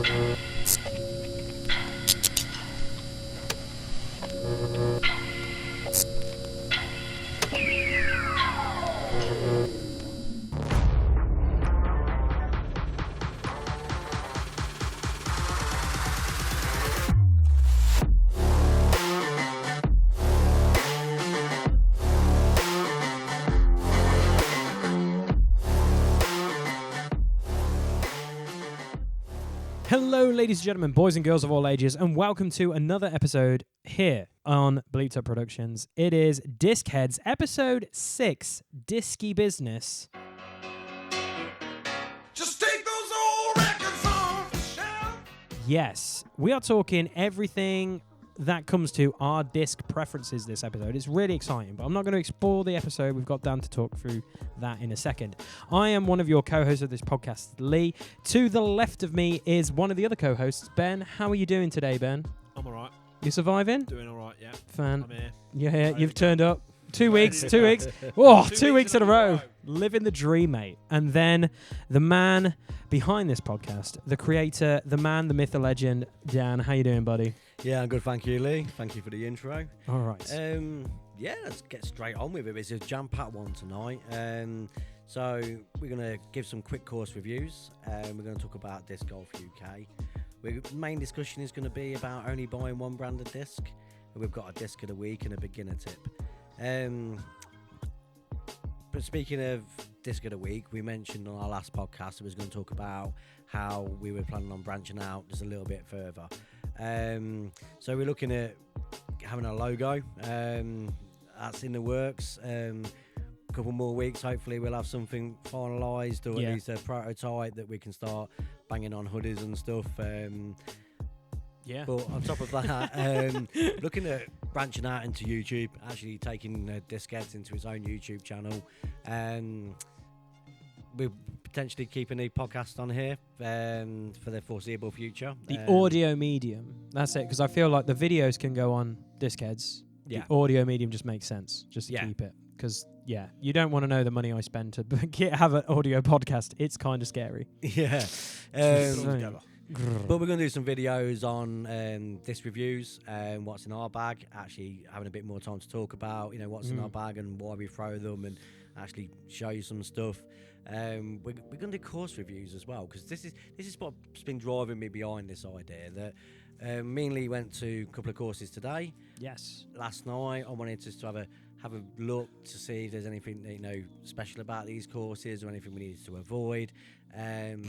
Hello, ladies and gentlemen, boys and girls of all ages, and welcome to another episode here on Bleeped Up Productions. It is Discheads, episode 6, Disky Business. Just take those old records off the shelf. Yes, we are talking everything that comes to our disc preferences this episode. It's really exciting, but I'm not going to explore the episode. We've got Dan to talk through that in a second. I am one of your co-hosts of this podcast, Lee. To the left of me is one of the other co-hosts, Ben. How are you doing today, Ben? I'm all right. You surviving? Doing all right, yeah. Fan. I'm here. You're here. Ready You've to go. turned up. 2 weeks. Ready 2 to weeks. go. Oh, 2 2 weeks in a row. row. Living the dream, mate. And then the man behind this podcast, the creator, the man, the myth, the legend, Dan. How you doing, buddy? Yeah, I'm good, thank you, Lee. Thank you for the intro. All right. Yeah, let's get straight on with it. It's a jam-packed one tonight. So we're going to give some quick course reviews. We're going to talk about Disc Golf UK. The main discussion is going to be about only buying one branded disc. We've got a disc of the week and a beginner tip. But speaking of disc of the week, we mentioned on our last podcast we was going to talk about how we were planning on branching out just a little bit further. So we're looking at having a logo. That's in the works. A couple more weeks, hopefully we'll have something finalised, or at least a prototype that we can start banging on hoodies and stuff. Yeah. But on top of that, looking at branching out into YouTube, actually taking Discheads into its own YouTube channel. We're potentially keeping a podcast on here for the foreseeable future. The audio medium. That's it, because I feel like the videos can go on Discheads. Yeah. The audio medium just makes sense, just to keep it. Because, you don't want to know the money I spend to have an audio podcast. It's kind of scary. Yeah. But we're going to do some videos on disc reviews and what's in our bag, actually having a bit more time to talk about, what's in our bag and why we throw them, and actually show you some stuff. We're going to do course reviews as well, because this is what's been driving me behind this idea. That me and Lee went to a couple of courses today. Yes. Last night, I wanted us to have a look to see if there's anything special about these courses or anything we needed to avoid. And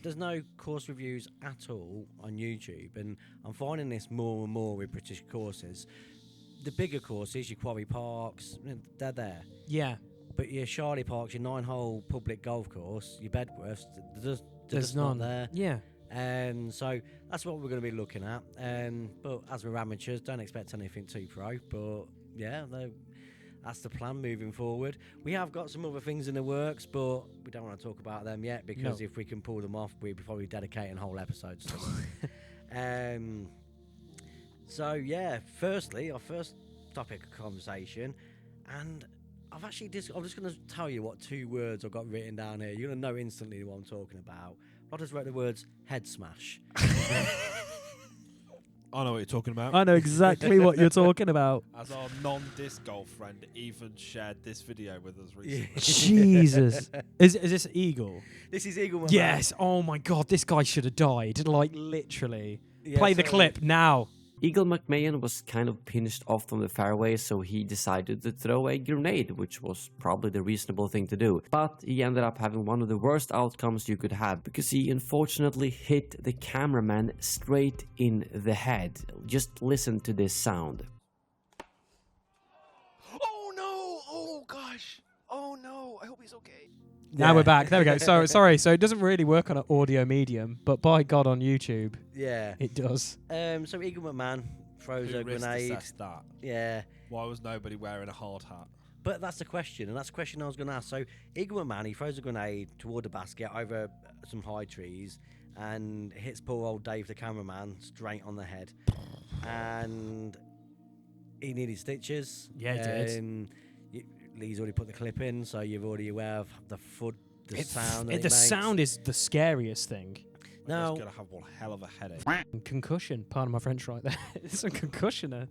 there's no course reviews at all on YouTube, and I'm finding this more and more with British courses. The bigger courses, your Quarry Parks, they're there. Yeah. But your Charlie Parks, your 9-hole public golf course, your Bedworths, there's none there. Yeah. So that's what we're going to be looking at. But as we're amateurs, don't expect anything too pro. But yeah, that's the plan moving forward. We have got some other things in the works, but we don't want to talk about them yet, because if we can pull them off, we'd probably dedicate whole episodes to them. So yeah, firstly, our first topic of conversation, and I'm just going to tell you what 2 words I've got written down here. You're going to know instantly what I'm talking about. I just wrote the words head smash. I know what you're talking about. I know exactly what you're talking about. As our non-disc golf friend Ethan shared this video with us recently. Jesus. Is this Eagle? This is Eagle. Yes. Oh my God, this guy should have died. Like, literally. Yeah, Play the clip now. Eagle McMahon was kind of pinched off from the fairway, so he decided to throw a grenade, which was probably the reasonable thing to do. But he ended up having one of the worst outcomes you could have, because he unfortunately hit the cameraman straight in the head. Just listen to this sound. Oh no! Oh gosh! Oh no! I hope he's okay. Now we're back. There we go. So sorry. So it doesn't really work on an audio medium, but by God, on YouTube, it does. So Eagle McMahon throws a grenade. That? Yeah. Why was nobody wearing a hard hat? But that's the question, and that's the question I was going to ask. So Eagle McMahon, he throws a grenade toward the basket over some high trees and hits poor old Dave, the cameraman, straight on the head. And he needed stitches. Yeah, he did. Lee's already put the clip in, so you're already aware of the sound that the sound is the scariest thing. Now, He's gonna have one hell of a headache. Concussion. Pardon my French right there. It's a concussioner.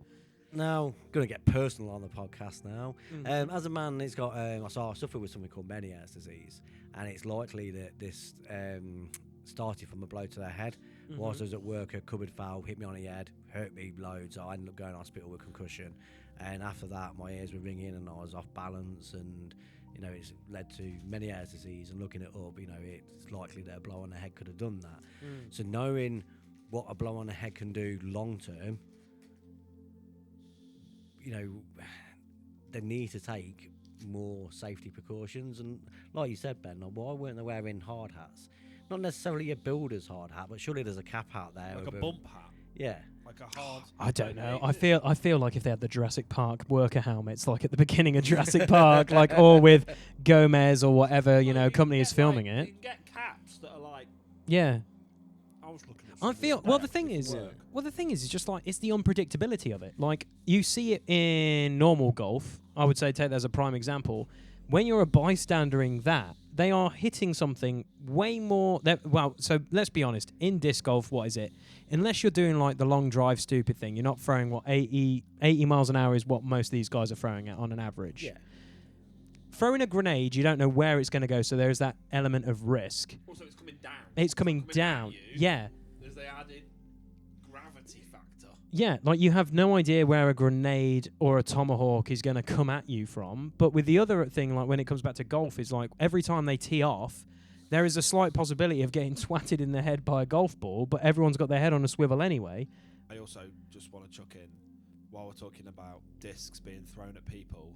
now, going to get personal on the podcast now. Mm. As a man, it's got. I suffer with something called Meniere's disease, and it's likely that this started from a blow to the head. Mm-hmm. Whilst I was at work, a cupboard fell, hit me on the head, hurt me loads. I ended up going to hospital with concussion, and after that, my ears were ringing and I was off balance, and it's led to Meniere's disease. And looking it up, it's likely that a blow on the head could have done that. So knowing what a blow on the head can do long term, they need to take more safety precautions. And like you said, Ben, why weren't they wearing hard hats? Not necessarily a builder's hard hat, but surely there's a cap out there. Like a bump hat. Yeah. Like a hard. I don't know. I feel like if they had the Jurassic Park worker helmets, like at the beginning of Jurassic Park, like or with Gomez or whatever company is filming it. You can get caps that are like. Yeah. I was looking at. I feel the thing is, it's just like it's the unpredictability of it. Like you see it in normal golf. I would say take that as a prime example. When you're a bystander in that, they are hitting something way more. So let's be honest. In disc golf, what is it? Unless you're doing like the long drive stupid thing, you're not throwing 80 miles an hour is what most of these guys are throwing at on an average. Yeah. Throwing a grenade, you don't know where it's going to go, so there's that element of risk. Also, it's coming down. It's coming down. At you. Yeah. There's the added gravity factor. Yeah, like you have no idea where a grenade or a tomahawk is going to come at you from. But with the other thing, like when it comes back to golf, is like every time they tee off, there is a slight possibility of getting twatted in the head by a golf ball, but everyone's got their head on a swivel anyway. I also just want to chuck in, while we're talking about discs being thrown at people,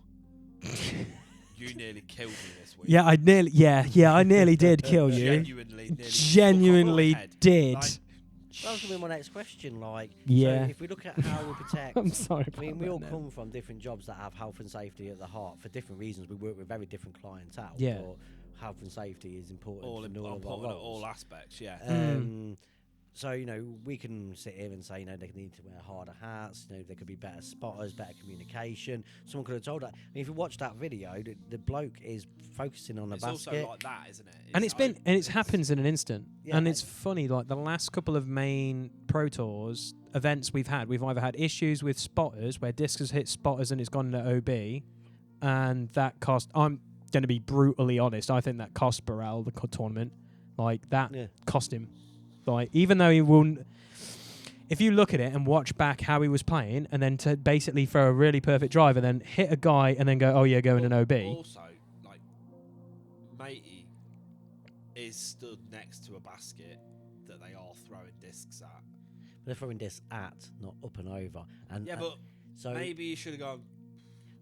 you nearly killed me this week. Yeah, I nearly did kill you. Genuinely did. Like, That was going to be my next question. Yeah. So if we look at how we protect, I'm sorry. we all come from different jobs that have health and safety at the heart for different reasons. We work with very different clientele. Yeah. But health and safety is important all in all of our important at roles. all aspects. Yeah. So, we can sit here and say, they need to wear harder hats, there could be better spotters, better communication. Someone could have told that. I mean, if you watch that video, the bloke is focusing on the It's basket. also like that, isn't it? And it happens in an instant. Yeah, and it's funny, like the last couple of main Pro Tours events we've either had issues with spotters where disc has hit spotters and it's gone into OB, and that cost. I'm going to be brutally honest. I think that cost Burrell the tournament. Like that cost him. Like even though he wouldn't. If you look at it and watch back how he was playing, and then to basically throw a really perfect drive and then hit a guy and then go, go in an OB. Also, like, matey is stood next to a basket that they are throwing discs at. They're throwing discs at, not up and over. And Yeah, but so maybe you should have gone.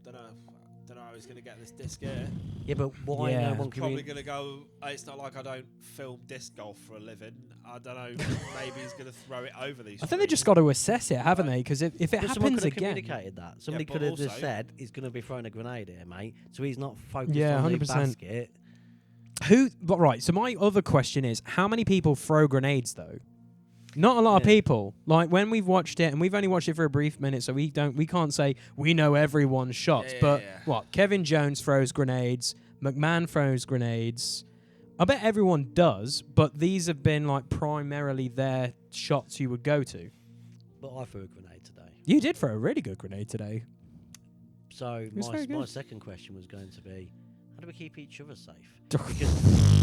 Don't know how he's going to get this disc here. yeah, but what Yeah. I know, one Probably going to go. It's not like I don't film disc golf for a living. I don't know. Maybe he's going to throw it over these. I think they just got to assess it, haven't they? Because if it someone happens could have again, communicated that. Somebody but could have just also- said he's going to be throwing a grenade here, mate. So he's not focused Yeah, on the 100%. basket. But right. So my other question is, how many people throw grenades though? Not a lot of people. Like when we've watched it, and we've only watched it for a brief minute, so we can't say we know everyone's shots. But what? Kevin Jones throws grenades. McMahon throws grenades. I bet everyone does, but these have been like primarily their shots you would go to. But I threw a grenade today. You did throw a really good grenade today. So was very my good. second question was going to be, how do we keep each other safe?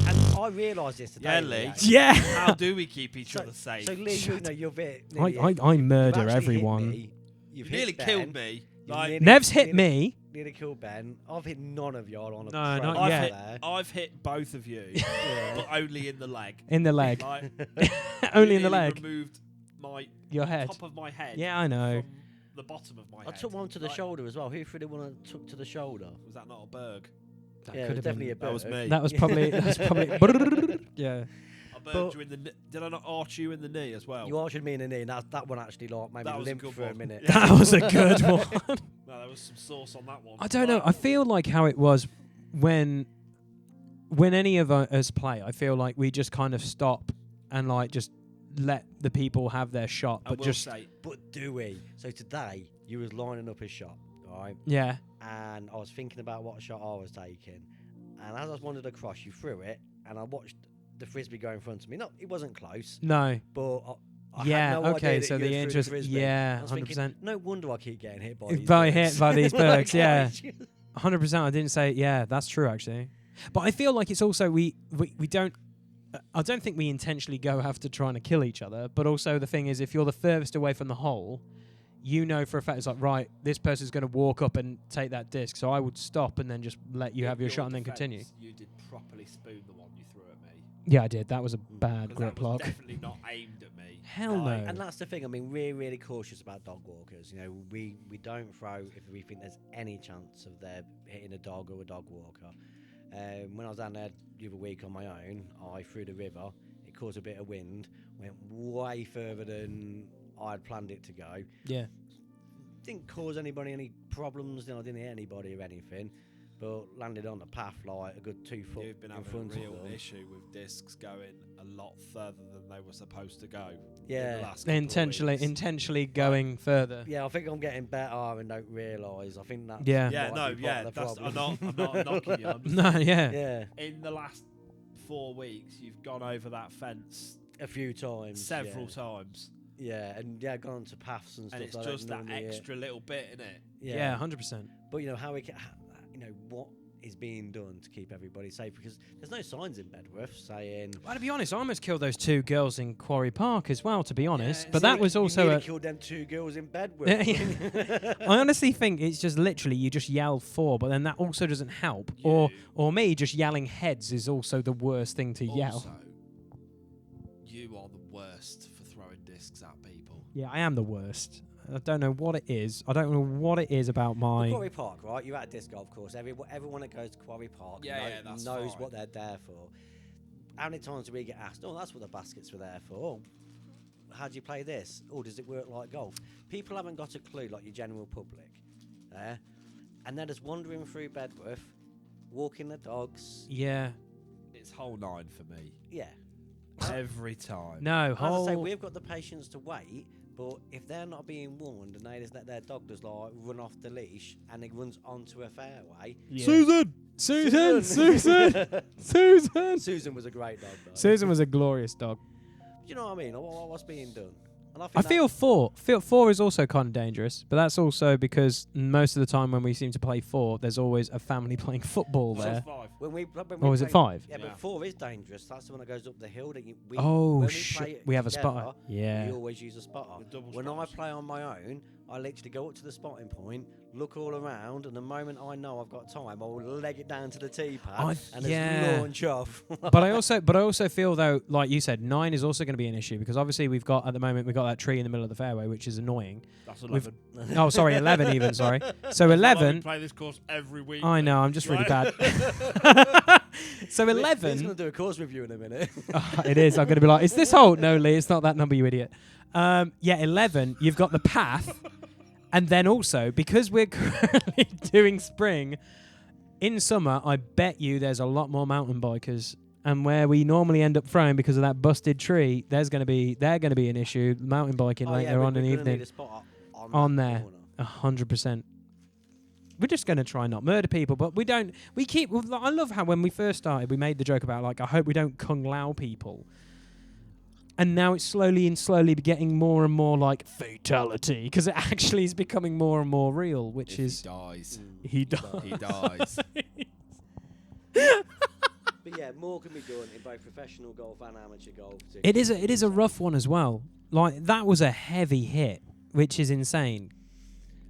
And I realised this today. Yeah, Lee. Yeah. How do we keep each So- other safe? So Lee, you're a bit. I murder everyone. You've You hit nearly Ben, killed me. you've Like, nearly- Nev's hit nearly- me. Nearly killed Ben. I've hit none of y'all on a No, pro not yet. there. I've hit both of you, Yeah. but only in the leg. In the leg. Like, Only you in the nearly leg. Removed my Your head. top of my head. Yeah, I know. From the bottom of my I head. took one to the Like, shoulder as well. Who threw the one I took to the shoulder? Was that not a berg? That Yeah, it could was have definitely been. a bird. That was me. That was probably. Yeah. I burned you in the. Did I not arch you in the knee as well? You arched me in the knee, and that one actually made That me was a limp good for a one. minute. Yeah. That was a good one. No, there was some sauce on that one. I don't know. I feel like how it was when any of us play. I feel like we just kind of stop and like just let the people have their shot, I but will just say, But do we? So today, you was lining up his shot, right? yeah. And I was thinking about what shot I was taking. And as I wandered across, you threw it, and I watched the frisbee go in front of me. No, it wasn't close, No. but I Yeah, had no okay, idea that so you the had threw interest- frisbee. yeah, I was thinking, 100%. no wonder I keep getting hit by these Hit by these birds, yeah. Like, 100%. I didn't say. Yeah, that's true actually. But I feel like it's also we don't. I don't think we intentionally go after trying to kill each other. But also the thing is, if you're the furthest away from the hole, you know for a fact it's like, right, this person's going to walk up and take that disc. So I would stop and then just let you have your shot and then continue. You did properly spoon the one you threw at me. Yeah, I did. That was a bad 'Cause grip that was lock. definitely not aimed at me. Hell no. And that's the thing. I mean, we're really cautious about dog walkers. You know, we don't throw if we think there's any chance of there hitting a dog or a dog walker. When I was down there the other week on my own, I threw the river. It caused a bit of wind. Went way further than I'd planned it to go. Yeah. Didn't cause anybody any problems. I didn't hit anybody or anything. But landed on the path like a good 2 foot You've been in having front a real of them. issue with discs going a lot further than they were supposed to go. Yeah. In the last couple of weeks. Intentionally going further. Yeah, I think I'm getting better and don't realise. I think that's Yeah. Yeah, might no, be part yeah. of the That's, problem. I'm not knocking you. I'm just No, yeah. Yeah, in the last 4 weeks, you've gone over that fence a few times. several yeah. times, Yeah, and gone on to paths and stuff. and it's I don't just that normally hit. extra little bit in it. Yeah, 100%. But you know how we can, what is being done to keep everybody safe, because there's no signs in Bedworth saying. Well, to be honest, I almost killed those 2 girls in Quarry Park as well, to be honest. Yeah, but see, that was you also nearly a... killed them 2 girls in Bedworth. I honestly think it's just literally you just yell 4, but then that also doesn't help. You- Or me just yelling heads is also the worst thing to yell. Also, you are the worst for throwing discs at people. Yeah, I am the worst. I don't know what it is. I don't know what it is about my... Quarry Park, right? You're at a disc golf course. Everyone that goes to Quarry Park That's knows fine. what they're there for. How many times do we get asked, oh, that's what the baskets were there for? How do you play this? Oh, does it work like golf? People haven't got a clue, like your general public. There. And they're just wandering through Bedworth, walking the dogs. Yeah. It's whole 9 for me Yeah. every time. No, As I say, whole... we've got the patience to wait, but if they're not being warned and they just let their dog just like run off the leash and it runs onto a fairway. Yeah. Susan! Susan! Susan! Susan was a great dog, though. Susan was a glorious dog. Do you know what I mean? What's being done? And I think feel 4 is also kind of dangerous, but that's also because most of the time when we seem to play 4, there's always a family playing football So there. it's 5. when we Or was it 5? Yeah, Yeah. but 4 is dangerous. That's the one that goes up the hill. That we, Oh, when shit. We have a spotter. together, Yeah. We always use a spotter. The double When I spotters. play on my own, I literally go up to the spotting point, look all around, and the moment I know I've got time, I will leg it down to the tee pad and yeah. just launch off. But I also feel though, like you said, 9 is also going to be an issue because obviously we've got that tree in the middle of the fairway, which is annoying. That's We've- 11. Oh, sorry, 11 even. Sorry. So We 11. play this course every week. I know. I'm just really bad. So He's 11. going to do a course review in a minute. Oh, it is. I'm going to be like, is this hole? No, Lee, it's not that number, you idiot. Yeah, 11. You've got the path, and then also because we're currently doing spring, in summer, I bet you there's a lot more mountain bikers. And where we normally end up throwing because of that busted tree, they're going to be an issue. Mountain biking later on in the evening. Need a spot On that there. corner. 100%. We're just going to try and not murder people, but we don't. We keep. I love how when we first started, we made the joke about like, I hope we don't kung lao people. And now it's slowly getting more and more like fatality because it actually is becoming more and more real, which If is he dies. he dies. He dies. But yeah, more can be done in both professional golf and amateur golf. It is a rough one as well. Like that was a heavy hit, which is insane.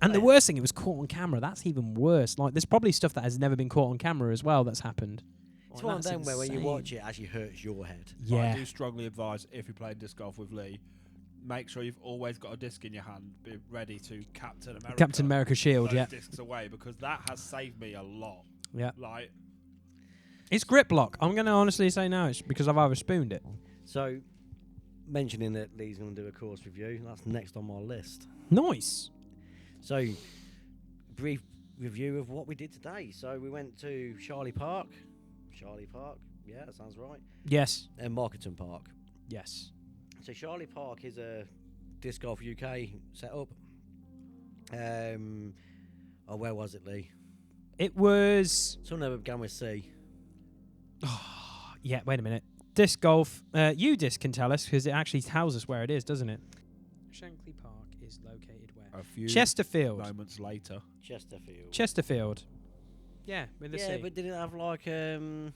And the worst thing, it was caught on camera. That's even worse. Like there's probably stuff that has never been caught on camera as well that's happened. It's Like, one of that's them where when you insane. watch it, it actually hurts your head. But I Yeah. do strongly advise if you're playing disc golf with Lee, make sure you've always got a disc in your hand, be ready to Captain America. Captain America shield, those yeah. discs away because that has saved me a lot. Yeah. Like It's grip lock. I'm going to honestly say no. It's because I've either spooned it. So, mentioning that Lee's going to do a course review, that's next on my list. Nice. So, brief review of what we did today. So, we went to Charlie Park. Yeah, that sounds right. Yes. And Marketing Park. Yes. So, Charlie Park is a Disc Golf UK setup. Where was it, Lee? It was... Somewhere began with C. Yeah, wait a minute. disc golf. You disc can tell us because it actually tells us where it is, doesn't it? Shankly Park is located where? A few Chesterfield. moments later. Chesterfield. Yeah, with the Yeah, C. but didn't it have like It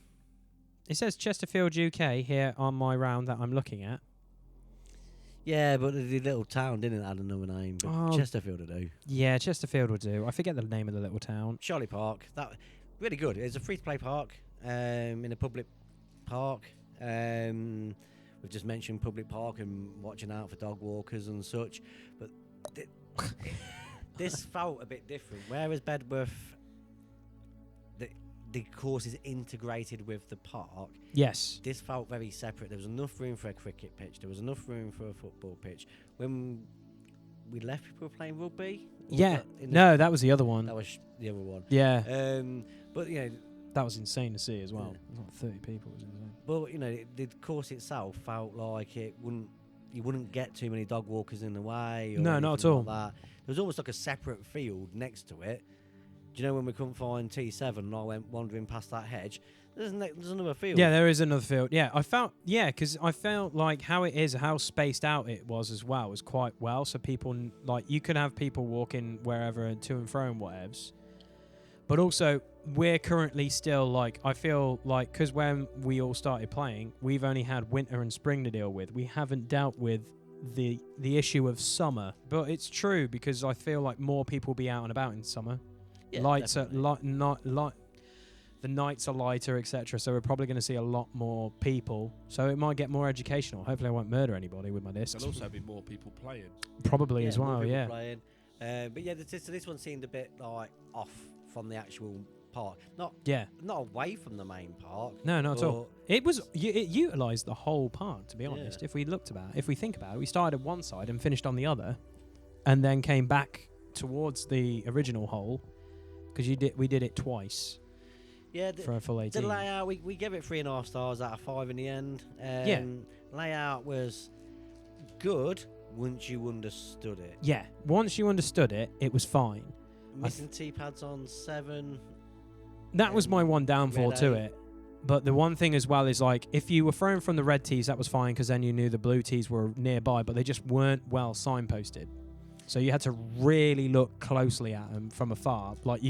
says Chesterfield, UK here on my round that I'm looking at. Yeah, but the little town didn't have another name, but Oh. Chesterfield will do. Yeah, Chesterfield will do. I forget the name of the little town. Charlie Park, that really good. It's a free-to-play park, in a public park. We've just mentioned public park and watching out for dog walkers and such, but this felt a bit different. Whereas Bedworth, the course is integrated with the park. Yes. This felt very separate. There was enough room for a cricket pitch. There was enough room for a football pitch. When we left, people were playing rugby. Or was Yeah. that in No, that was the other one. that was the other one. Yeah. But you know, That was insane to see as well. Yeah. It was like 30 people. It was insane. but you know, the course itself felt like you wouldn't get too many dog walkers in the way. Or No, not anything at all. like that. There was almost like a separate field next to it. Do you know when we couldn't find T7 and I went wandering past that hedge? There's another field. Yeah, there is another field. Yeah, because I felt like how it is, how spaced out it was as well, was quite well. So people, like, you could have people walking wherever and to and fro and whatevs. But also, we're currently still, like, I feel like, because when we all started playing, we've only had winter and spring to deal with. We haven't dealt with the issue of summer. But it's true, because I feel like more people will be out and about in summer. Yeah, Lights definitely. the nights are lighter, etc. So we're probably going to see a lot more people. So it might get more educational. Hopefully, I won't murder anybody with my discs. There'll also be more people playing. Probably Yeah, as more well. people Yeah. playing. But yeah, this one seemed a bit like off from the actual park. Not away from the main park. No, not at all. It was. It utilised the whole park. To be Yeah. honest, if we think about it, we started at one side and finished on the other, and then came back towards the original hole because we did it twice Yeah, for a full 18. the layout, we gave it 3.5 stars out of 5 in the end. Layout was good once you understood it. Yeah, once you understood it, it was fine. Missing T-pads on 7. That was my one downfall red to eight. it. But the one thing as well is, like, if you were throwing from the red tees, that was fine because then you knew the blue tees were nearby, but they just weren't well signposted. So you had to really look closely at them from afar. Like,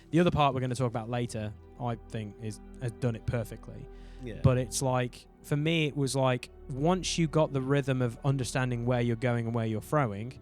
the other part we're going to talk about later, I think, has done it perfectly. Yeah. But it's like, for me, it was like, once you got the rhythm of understanding where you're going and where you're throwing,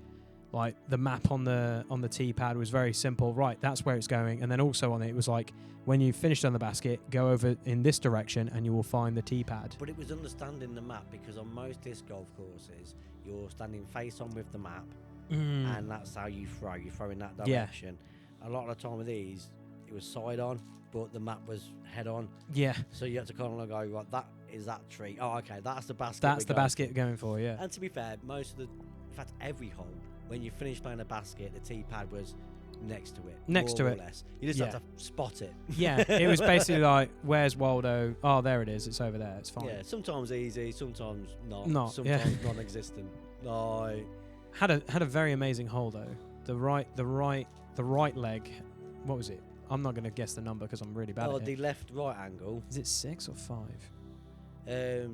like the map on the tee pad was very simple. Right, that's where it's going. And then also on it was like, when you finished on the basket, go over in this direction and you will find the tee pad. But it was understanding the map, because on most disc golf courses, you're standing face on with the map, and that's how you throw. You throw in that direction. A lot of the time with these, it was side on, but the map was head on. Yeah, So you had to kind of go, right, that is that tree. Oh, okay, that's the basket. that's we're the going basket going for, yeah. And to be fair, in fact, every hole, when you finished playing a basket, the tee pad was next to it. Next more to or it. less. You just Yeah. have to spot it. Yeah, it was basically like, where's Waldo? Oh, there it is. It's over there. It's fine. Yeah, sometimes easy, sometimes not. Not, sometimes yeah. non-existent. Like, Had a very amazing hole though. The right leg. What was it? I'm not going to guess the number because I'm really bad at the it. left-right angle. Is it 6 or 5?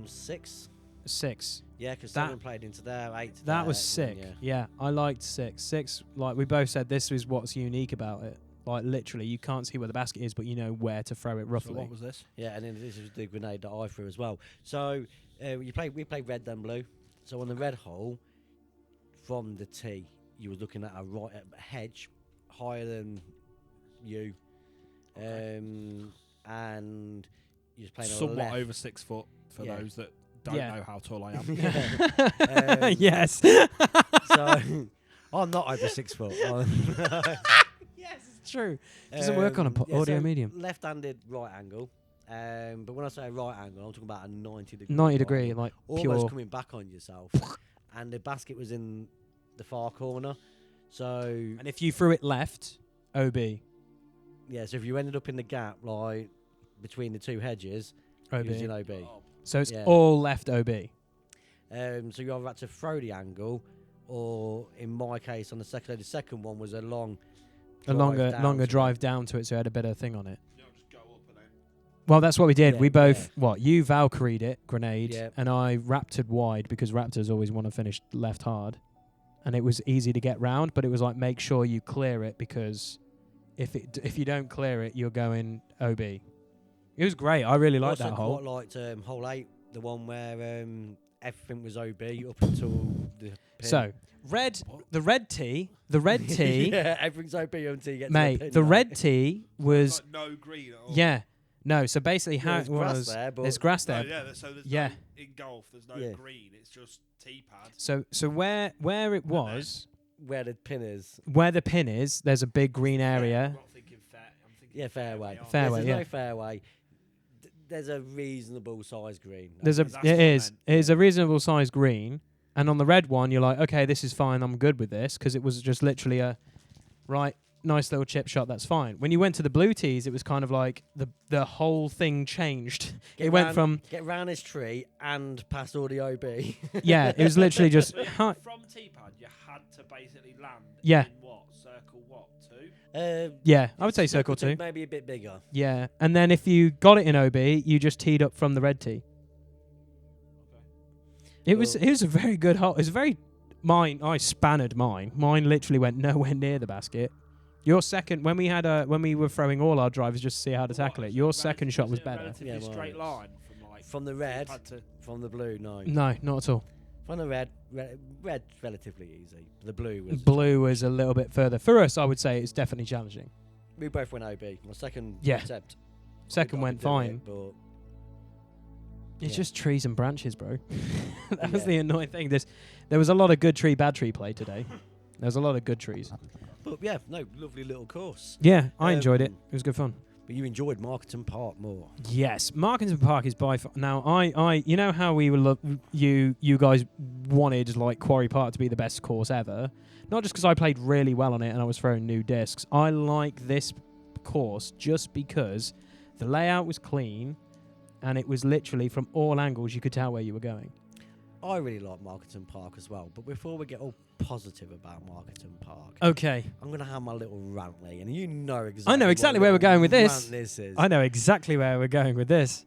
6. 6. Yeah, because That- 7 played into there, 8 to That there, was sick. Yeah. Yeah, I liked 6. 6, like we both said, this is what's unique about it. Like literally, you can't see where the basket is, but you know where to throw it roughly. So what was this? Yeah, and then this is the grenade that I threw as well. So we played red then blue. So on the red hole, from the tee, you was looking at a hedge higher than you, and you was playing on the Somewhat left. over 6 foot for Yeah. those that don't Yeah. know how tall I am. Yes. So I'm not over 6 foot. Yes, it's true. Doesn't work on a audio medium. Left-handed right angle. But when I say right angle, I'm talking about a 90 degree. 90 right degree, angle. like Almost pure. coming back on yourself. And the basket was in the far corner. So And if you threw it left, OB. yeah, so if you ended up in the gap, like between the two hedges, OB. it was in OB. So it's Yeah. all left OB. So you either had to throw the angle, or in my case, on the second one was a long, A drive longer down longer to drive down to it, so it had a better thing on it. No, just go up and then. Well, that's what we did. Yeah, We both, you Valkyried it, grenade, Yeah. and I raptored wide because raptors always want to finish left hard. And it was easy to get round, but it was like, make sure you clear it because if you don't clear it, you're going OB. It was great. I really liked that hole. I quite liked hole 8, the one where everything was OB up until the pin. So, the red tee, yeah, everything's OB until you get to the mate, pin. the red tee was, Like no green at all. yeah. No, so basically how there's it grass was, there, but there's grass No, there. yeah, so there's Yeah. no, in golf, there's no Yeah. green. It's just tee pad. So where it was, where the pin is. where the pin is, there's a big green I'm area. not thinking fair. I'm thinking Yeah, fairway. aren't I? Fairway, There's yeah. no fairway. There's a reasonable size green. There's That's what it I is. meant. It is a reasonable sized green, and on the red one, you're like, okay, this is fine. I'm good with this because it was just literally a nice little chip shot. That's fine. When you went to the blue tees, it was kind of like the whole thing changed. It went from get round this tree and past all the OB. yeah, it was literally just From tee pad, you had to basically land Yeah. in what? Circle what? 2? yeah. I would say circle 2. Maybe a bit bigger. Yeah, and then if you got it in OB, you just teed up from the red tee. It was a very good hole. It was very I spanned mine. Mine literally went nowhere near the basket. Your second, when we were throwing all our drivers just to see how to tackle it, your second shot was it a better. Relatively Yeah, well, straight it's- line from like From the tee red, pad to from the blue, no. No, not at all. From the red, relatively easy. The blue was. Blue was a little bit further. For us, I would say it's definitely challenging. We both went OB. My second Yeah. attempt. Second I went could do fine. it, but It's Yeah. just trees and branches, bro. That was Yeah. the annoying thing. There was a lot of good tree, bad tree play today. There was a lot of good trees. yeah, no, lovely little course. Yeah, I enjoyed it. Um, It was good fun. But you enjoyed Marketing Park more. Yes, Marketing Park is by far. Now, you know how we were you guys wanted like Quarry Park to be the best course ever. Not just because I played really well on it and I was throwing new discs. I like this course just because the layout was clean, and it was literally from all angles you could tell where you were going. I really like Marketing Park as well. But before we get all positive about Marketing Park, Okay, I'm going to have my little rant, Lee, and you know exactly. I know what exactly where we're little going with this. rant this is. I know exactly where we're going with this.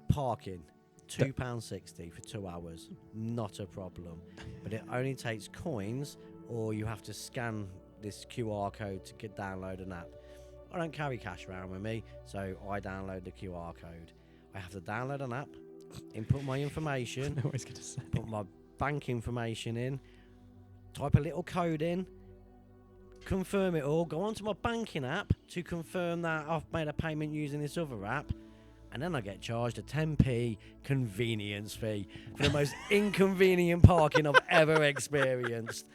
Parking, £2.60 for 2 hours, not a problem. But it only takes coins, or you have to scan this QR code to download an app. I don't carry cash around with me, so I download the QR code. I have to download an app, input my information, I was going to say. put my bank information in, type a little code in, confirm it all, go onto my banking app to confirm that I've made a payment using this other app, and then I get charged a 10p convenience fee for the most inconvenient parking I've ever experienced.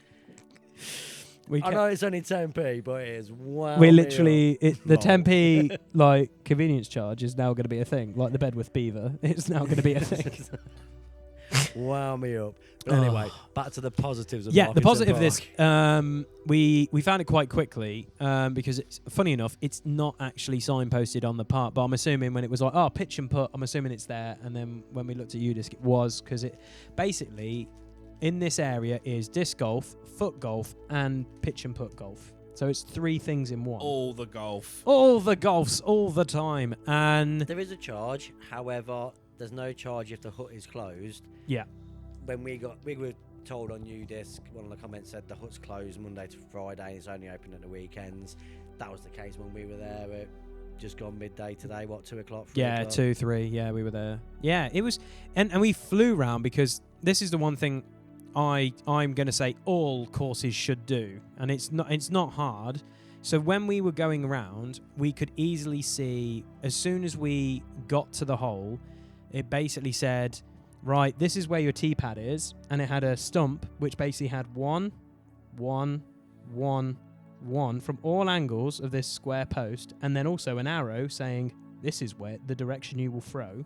I know it's only 10p, but it is wow. We literally the Lol. 10p like convenience charge is now going to be a thing, like the Bedworth Beaver. It's now going to be a thing. Wow me up. But anyway, back to the positives of Yeah, the Marketing positive of this, Park. we found it quite quickly because it's funny enough, it's not actually signposted on the part, but I'm assuming when it was like, pitch and putt, I'm assuming it's there. And then when we looked at UDisc, it was, because it basically in this area is disc golf, foot golf, and pitch and putt golf. So it's 3 things in one. all the golf. All the golfs, all the time. And There is a charge, however, there's no charge if the hut is closed. yeah, When we were told on UDisc, one of the comments said the hut's closed Monday to Friday and it's only open at the weekends. That was the case when we were there at just gone midday today, 2 o'clock? 3 yeah, o'clock? 2, 3. Yeah, we were there. Yeah, it was, and we flew around because this is the one thing I'm going to say all courses should do, and it's not hard. So when we were going around, we could easily see as soon as we got to the hole, it basically said, right, this is where your tee pad is, and it had a stump which basically had 1, 1, 1, 1 from all angles of this square post, and then also an arrow saying this is where the direction you will throw.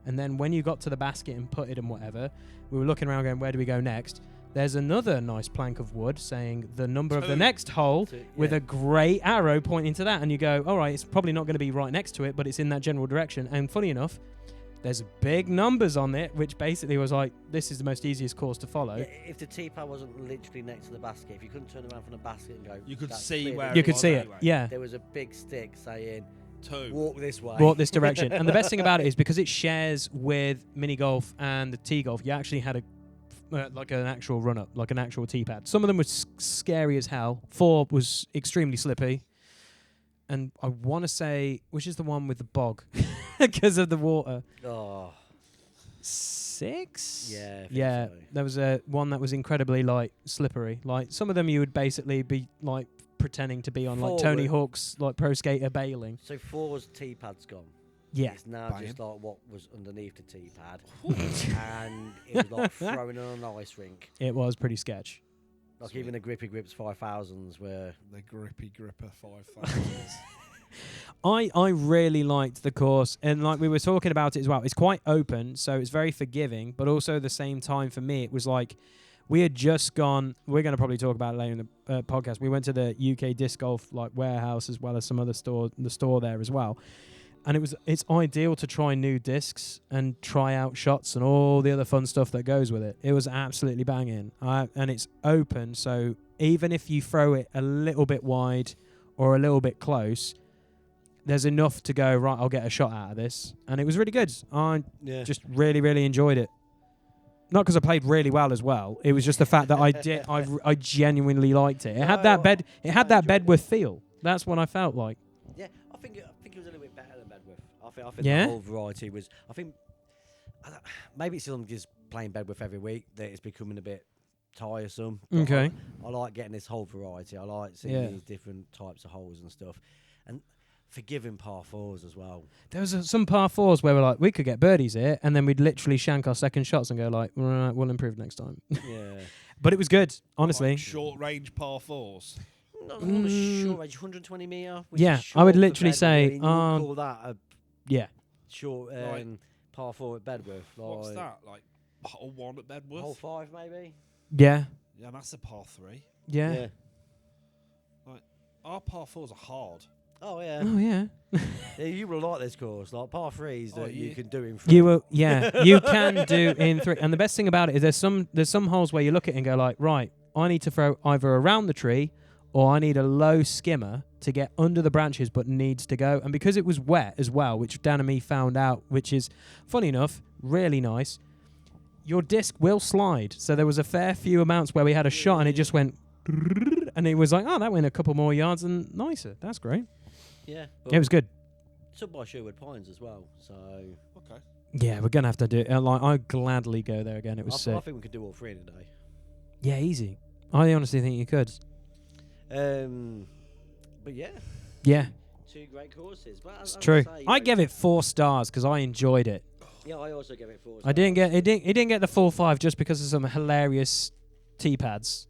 And then when you got to the basket and put it and whatever, we were looking around going, where do we go next? There's another nice plank of wood saying the number of the next hole with a great arrow pointing to that. And you go, all right, it's probably not going to be right next to it, but it's in that general direction. And funny enough, there's big numbers on it, which basically was like, this is the most easiest course to follow. Yeah, if the tee pad wasn't literally next to the basket, if you couldn't turn around from the basket and go, You could "That's see clear," where You it could was see it, anyway. yeah. There was a big stick saying 2. Walk this way. walk this direction. And the best thing about it is because it shares with mini golf and the tee golf, you actually had like an actual run up, like an actual tee pad. Some of them were scary as hell. 4 was extremely slippy. And I want to say, which is the one with the bog because of the water? Oh. 6? Yeah. I think Yeah. so. There was one that was incredibly like slippery. Like some of them you would basically be like pretending to be on like Tony Hawk's like pro skater bailing. So 4's tee pad's gone. Yeah. It's now Banging. just like what was underneath the tee pad. And it was like throwing on an ice rink. It was pretty sketch. Like Sweet. even the Grippy Grips 5000s were... The Grippy Gripper 5000s. I really liked the course, and like we were talking about it as well, it's quite open, so it's very forgiving, but also at the same time for me it was like we had just gone, we're going to probably talk about it later in the podcast, we went to the UK disc golf like warehouse as well as some other the store there as well, and it's ideal to try new discs and try out shots and all the other fun stuff that goes with it. It was absolutely banging, and it's open, so even if you throw it a little bit wide or a little bit close, there's enough to go, right, I'll get a shot out of this. And it was really good. I just really, really enjoyed it. Not because I played really well as well. It was just the fact that I genuinely liked it. It had that Bedworth feel. That's what I felt like. Yeah, I think it was a little bit better than Bedworth. I think Yeah? the whole variety was... maybe it's still just playing Bedworth every week that it's becoming a bit tiresome. But Okay. I like getting this whole variety. I like seeing these different types of holes and stuff. And forgiving par 4s as well. There was some par 4s where we're like, we could get birdies here, and then we'd literally shank our second shots and go like, right, we'll improve next time. Yeah. But it was good, honestly. Like short range par 4s. Not on a short range, 120 metre. which Yeah, is I would short literally compared to say, really, you wouldn't call that a Yeah. short Right. par 4 at Bedworth. What's like that? Like hole 1 at Bedworth? Hole 5 maybe? Yeah. Yeah, and that's a par 3. Yeah. Our par 4s are hard. Oh yeah. Oh, yeah. Yeah, you will like this course, like par 3s that Oh, you yeah. can do in 3. You will, yeah, you can do in 3. And the best thing about it is there's some holes where you look at it and go like, right, I need to throw either around the tree or I need a low skimmer to get under the branches but needs to go. And because it was wet as well, which Dan and me found out, which is, funny enough, really nice, your disc will slide. So there was a fair few amounts where we had a shot and it just went, and it was like, oh, that went a couple more yards and nicer. That's great. Yeah. It was good. It's up by Sherwood Pines as well, so Okay. Yeah, we're going to have to do it. I'd gladly go there again. It was I sick. think we could do all 3 in a day. Yeah, easy. I honestly think you could. But yeah, Yeah, 2 great courses. But it's as true. I say, I gave it 4 stars because I enjoyed it. Yeah, I also gave it 4 stars. I didn't get it. Didn't get the full 5 just because of some hilarious tee pads.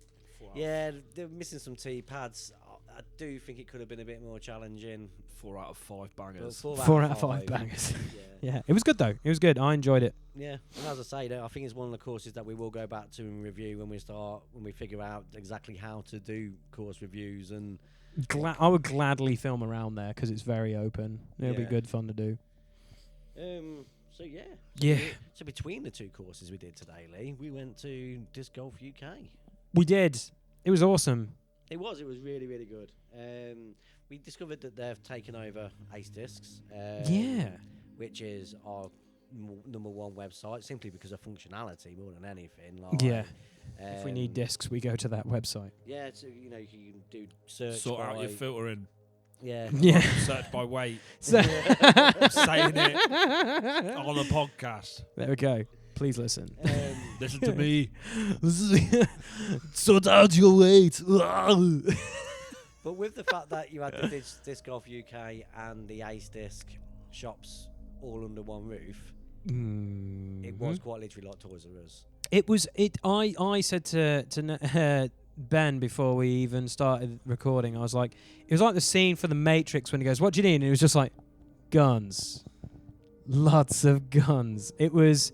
Yeah, they're missing some tee pads. I do think it could have been a bit more challenging. 4 out of 5 bangers. 4 out of 5 bangers. Yeah. Yeah, it was good though. It was good. I enjoyed it. Yeah, and as I say, though, I think it's one of the courses that we will go back to and review when we figure out exactly how to do course reviews. And I would gladly film around there because it's very open. It'll be Yeah. good fun to do. so yeah, Yeah, so between the 2 courses we did today, Lee, we went to Disc Golf UK. we did. It was awesome. It was really, really good. We discovered that they've taken over Ace Discs. Yeah. Which is our number 1 website, simply because of functionality more than anything. Like, Yeah. If we need um, discs, we go to that website. Yeah, so you know you can do search. Sort out your by- filtering. Yeah. Yeah. Search by weight. So I'm saying it on a podcast. there we go. Please listen. Listen to me. Sort out your weight. But with the fact that you had the Disc Golf UK and the Ace Disc shops all under one roof, it was quite literally like Toys R Us. It was. I said to Ben before we even started recording, I was like, it was like the scene for The Matrix when he goes, "What do you need?" And it was just like, guns, lots of guns. It was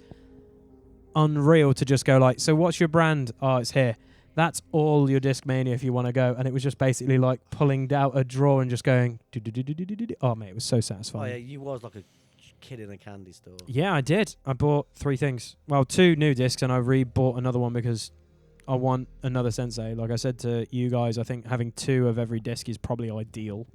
unreal to just go like, so what's your brand? Oh, it's here. That's all your Discmania if you want to go. And it was just basically like pulling out a drawer and just going, oh mate, it was so Oh satisfying. yeah, you was like a kid in a candy store. Yeah, I did. I bought 3 things. Well, 2 new discs, and I re-bought another one because I want another Sensei. Like I said to you guys, I think having 2 of every disc is probably ideal.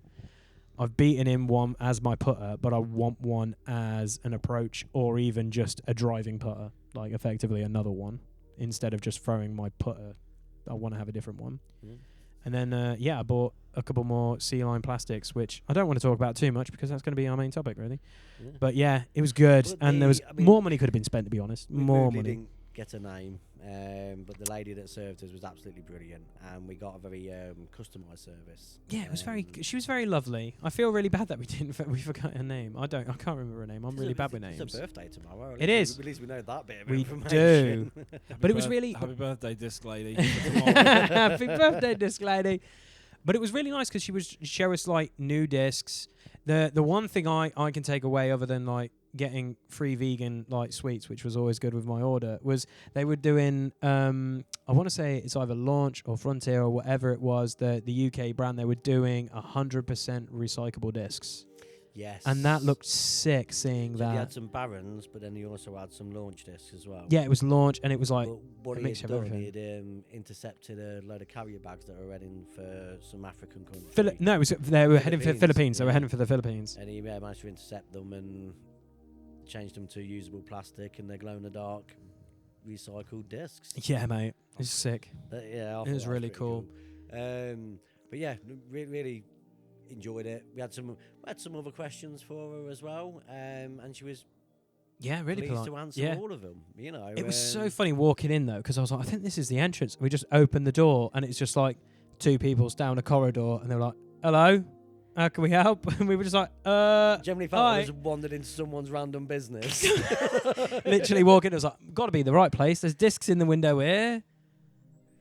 I've beaten him one as my putter, but I want one as an approach or even just a driving putter, like effectively another one instead of just throwing my putter. I want to have a different one. Mm. And then, I bought a couple more sea line plastics, which I don't want to talk about too much because that's going to be our main topic, really. Yeah. But yeah, it was good, Well, and there was I mean, more money could have been spent, to be honest. We More rudely money. didn't get a name, but the lady that served us was absolutely brilliant, and we got a very customised service. Yeah, it was very. She was very lovely. I feel really bad that we didn't. We forgot her name. I can't remember her name. I'm really bad with names. It's her birthday tomorrow. It is. At least we know that bit of We information. do. But it was really. Happy birthday, disc lady. Happy birthday, disc lady. But it was really nice because she would show us like new discs. The one thing I can take away other than like getting free vegan like sweets, which was always good with my order, was they were doing I want to say it's either Launch or Frontier or whatever it was, the UK brand, they were doing 100% recyclable discs. Yes. And that looked sick seeing So that. he had some Barons, but then he also had some Launch discs as well. Yeah, it was Launch and it was like But what a he mixture had of done, he everything. had intercepted a load of carrier bags that were heading for some African country. No, it was they were heading for the Philippines. They were yeah. heading for the Philippines. And he managed to intercept them and changed them to usable plastic, and they're glow-in-the-dark recycled discs. Yeah, mate, it was sick. Yeah, I thought was that really pretty cool. But yeah, really enjoyed it. We had some other questions for her as well, and she was Yeah, really pleased polite. to answer Yeah. all of them. You know, It was so funny walking in though, because I was like, I think this is the entrance. We just opened the door, and it's just like two people's down a corridor, and they were like, "Hello, how can we help?" And we were just like, Generally felt I hi." was wandered into someone's random business. Literally walking. It was like, got to be the right place. There's discs in the window here.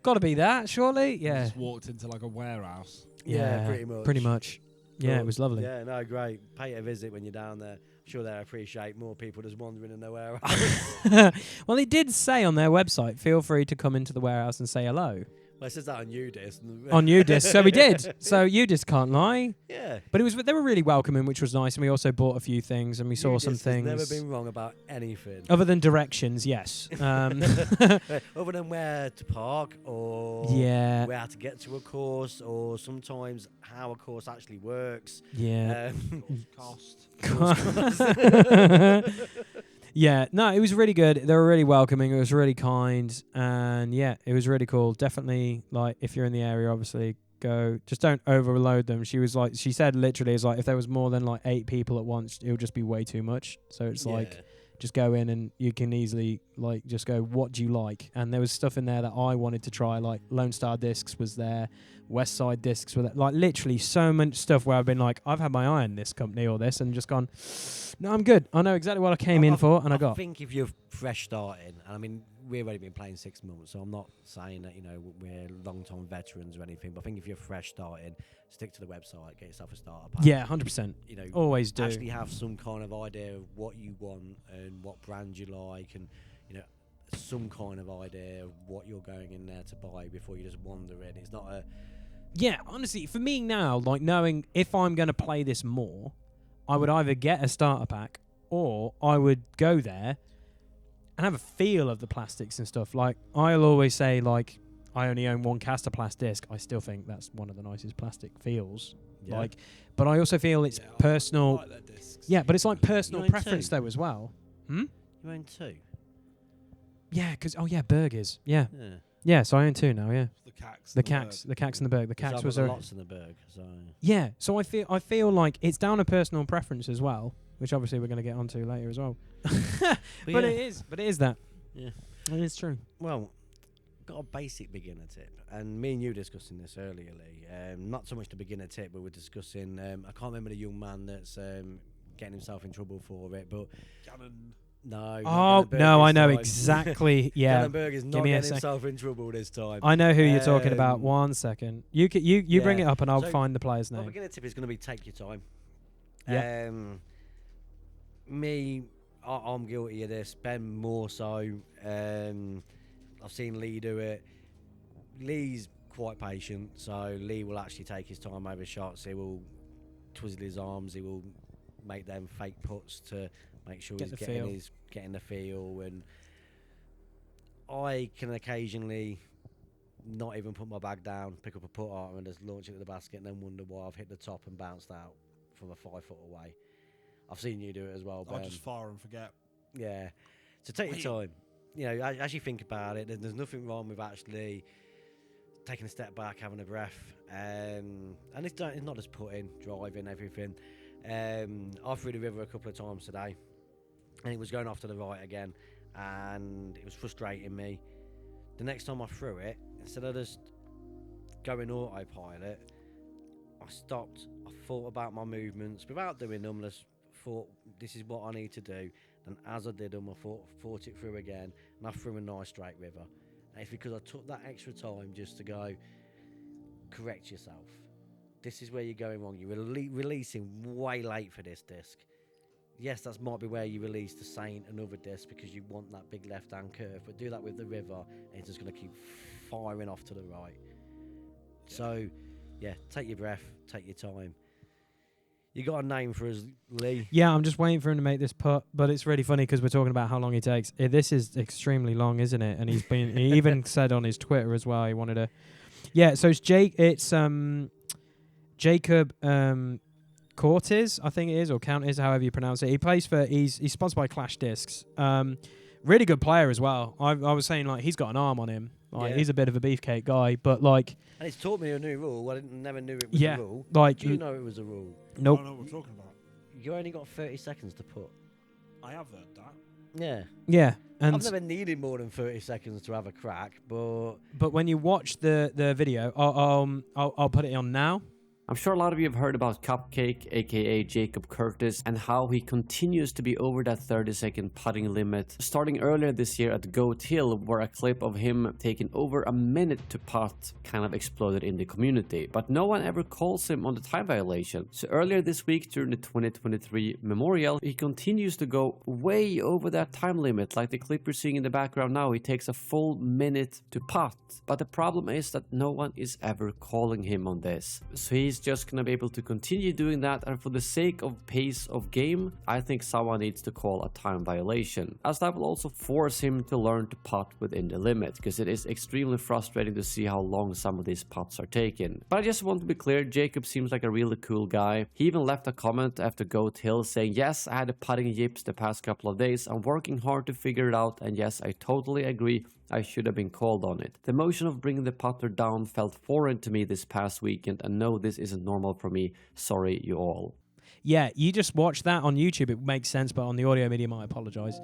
Got to be that, surely. Yeah, Just walked into like a warehouse. Yeah, pretty much. Pretty much. Yeah, it was lovely. Yeah, no, great. Pay it a visit when you're down there. I'm sure they appreciate more people just wandering in their warehouse. Well, it did say on their website, feel free to come into the warehouse and say hello. Well, it says that on Udis. On Udis, so we did. So Udis can't lie. Yeah. But they were really welcoming, which was nice, and we also bought a few things, and we saw some Udis things. has never been wrong about anything. Other than directions, yes. Other than where to park or Yeah. where to get to a course, or sometimes how a course actually works. Yeah. Cost. Yeah, no, it was really good. They were really welcoming. It was really kind, and yeah, it was really cool. Definitely, like, if you're in the area, obviously go. Just don't overload them. She said literally, it's like if there was more than like 8 people at once, it would just be way too much. So it's like, just go in and you can easily like just go, what do you like? And there was stuff in there that I wanted to try, like Lone Star Discs was there, West Side Discs were there, like literally so much stuff where I've been like, I've had my eye on this company or this, and just gone, no, I'm good. I know exactly what I came in for, and I got. I think if you're fresh starting, and I mean, we've only been playing 6 months, so I'm not saying that, you know, we're long-time veterans or anything, but I think if you're fresh starting, stick to the website, get yourself a starter pack. Yeah, 100%. You know, Always do. actually have some kind of idea of what you want and what brand you like, and, you know, some kind of idea of what you're going in there to buy before you just wander in. It's not a... Yeah, honestly, for me now, like knowing if I'm going to play this more, I would either get a starter pack or I would go there and have a feel of the plastics and stuff. Like, I'll always say, like, I only own one Casterplast disc. I still think that's one of the nicest plastic feels. Yeah. Like, but I also feel it's personal. I like their discs. Yeah, but it's like personal own preference two? though as well. Hmm? You own 2? Yeah, because burgers. Yeah, Yeah. yeah. So I own 2 now. Yeah, The cax. the Cax, the Cax and the Berg. The Cax was a lots in the Berg, so... yeah. So I feel like it's down to personal preference as well, which obviously we're going to get onto later as well. But yeah. it is that. Yeah. It is true. Well, got a basic beginner tip, and me and you discussing this earlier, Lee. Not so much the beginner tip, but we're discussing. I can't remember the young man that's getting himself in trouble for it, but Gannon. no. Oh no, I know exactly. Yeah, Gannonberg is Give not me a getting sec. himself in trouble this time. I know who you're talking about. Um, 1 second. You bring it yeah. up, and I'll So, find the player's My name. beginner tip is going to be take your time. Yeah. Me, I'm guilty of this. Ben more so. I've seen Lee do it. Lee's quite patient, so Lee will actually take his time over shots. He will twizzle his arms. He will make them fake puts to make sure Get he's the feel. getting the feel. And I can occasionally not even put my bag down, pick up a putter and just launch it to the basket, and then wonder why I've hit the top and bounced out. from a 5 foot away. I've seen you do it as well, I'll Ben. just fire and forget. Yeah. So take your time. You know, as you think about it, there's nothing wrong with actually taking a step back, having a breath. And it's not just putting, driving, everything. I threw the river a couple of times today, and it was going off to the right again, and it was frustrating me. The next time I threw it, instead of just going autopilot, I stopped, I thought about my movements without doing them, just thought this is what I need to do. And as I did them, I thought it through again, and I threw a nice straight river. And it's because I took that extra time just to go, correct yourself. This is where you're going wrong. You're releasing way late for this disc. Yes, that might be where you release the same another disc because you want that big left-hand curve, but do that with the river, and it's just going to keep firing off to the right. Yeah. So, yeah, take your breath, take your time. You got a name for us, Lee? Yeah, I'm just waiting for him to make this putt, but it's really funny because we're talking about how long he takes. This is extremely long, isn't it? And he even said on his Twitter as well he wanted to. Yeah, so it's Jacob Cortez, I think it is, or Countess, however you pronounce it. He's sponsored by Clash Discs. Really good player as well. I was saying like he's got an arm on him. Like he's a bit of a beefcake guy, but like. And it's taught me a new rule. I never knew it was a rule. Like, do you know it was a rule? Nope. I don't know what we're talking about. You only got 30 seconds to put. I have heard that. Yeah. Yeah. And I've never needed more than 30 seconds to have a crack, but when you watch the video, I'll put it on now. I'm sure a lot of you have heard about Cupcake, aka Jacob Curtis, and how he continues to be over that 30-second putting limit. Starting earlier this year at Goat Hill, where a clip of him taking over a minute to putt kind of exploded in the community. But no one ever calls him on the time violation. So earlier this week during the 2023 Memorial, he continues to go way over that time limit. Like the clip you're seeing in the background now, he takes a full minute to putt. But the problem is that no one is ever calling him on this. So he's just gonna be able to continue doing that, and for the sake of pace of game, I think someone needs to call a time violation, as that will also force him to learn to putt within the limit, because it is extremely frustrating to see how long some of these putts are taken. But I just want to be clear, Jacob seems like a really cool guy. He even left a comment after Goat Hill saying, yes, I had a putting yips the past couple of days, I'm working hard to figure it out, and yes, I totally agree, I should have been called on it. The motion of bringing the putter down felt foreign to me this past weekend, and no, this isn't normal for me. Sorry, you all. Yeah, you just watch that on YouTube. It makes sense, but on the audio medium, I apologise.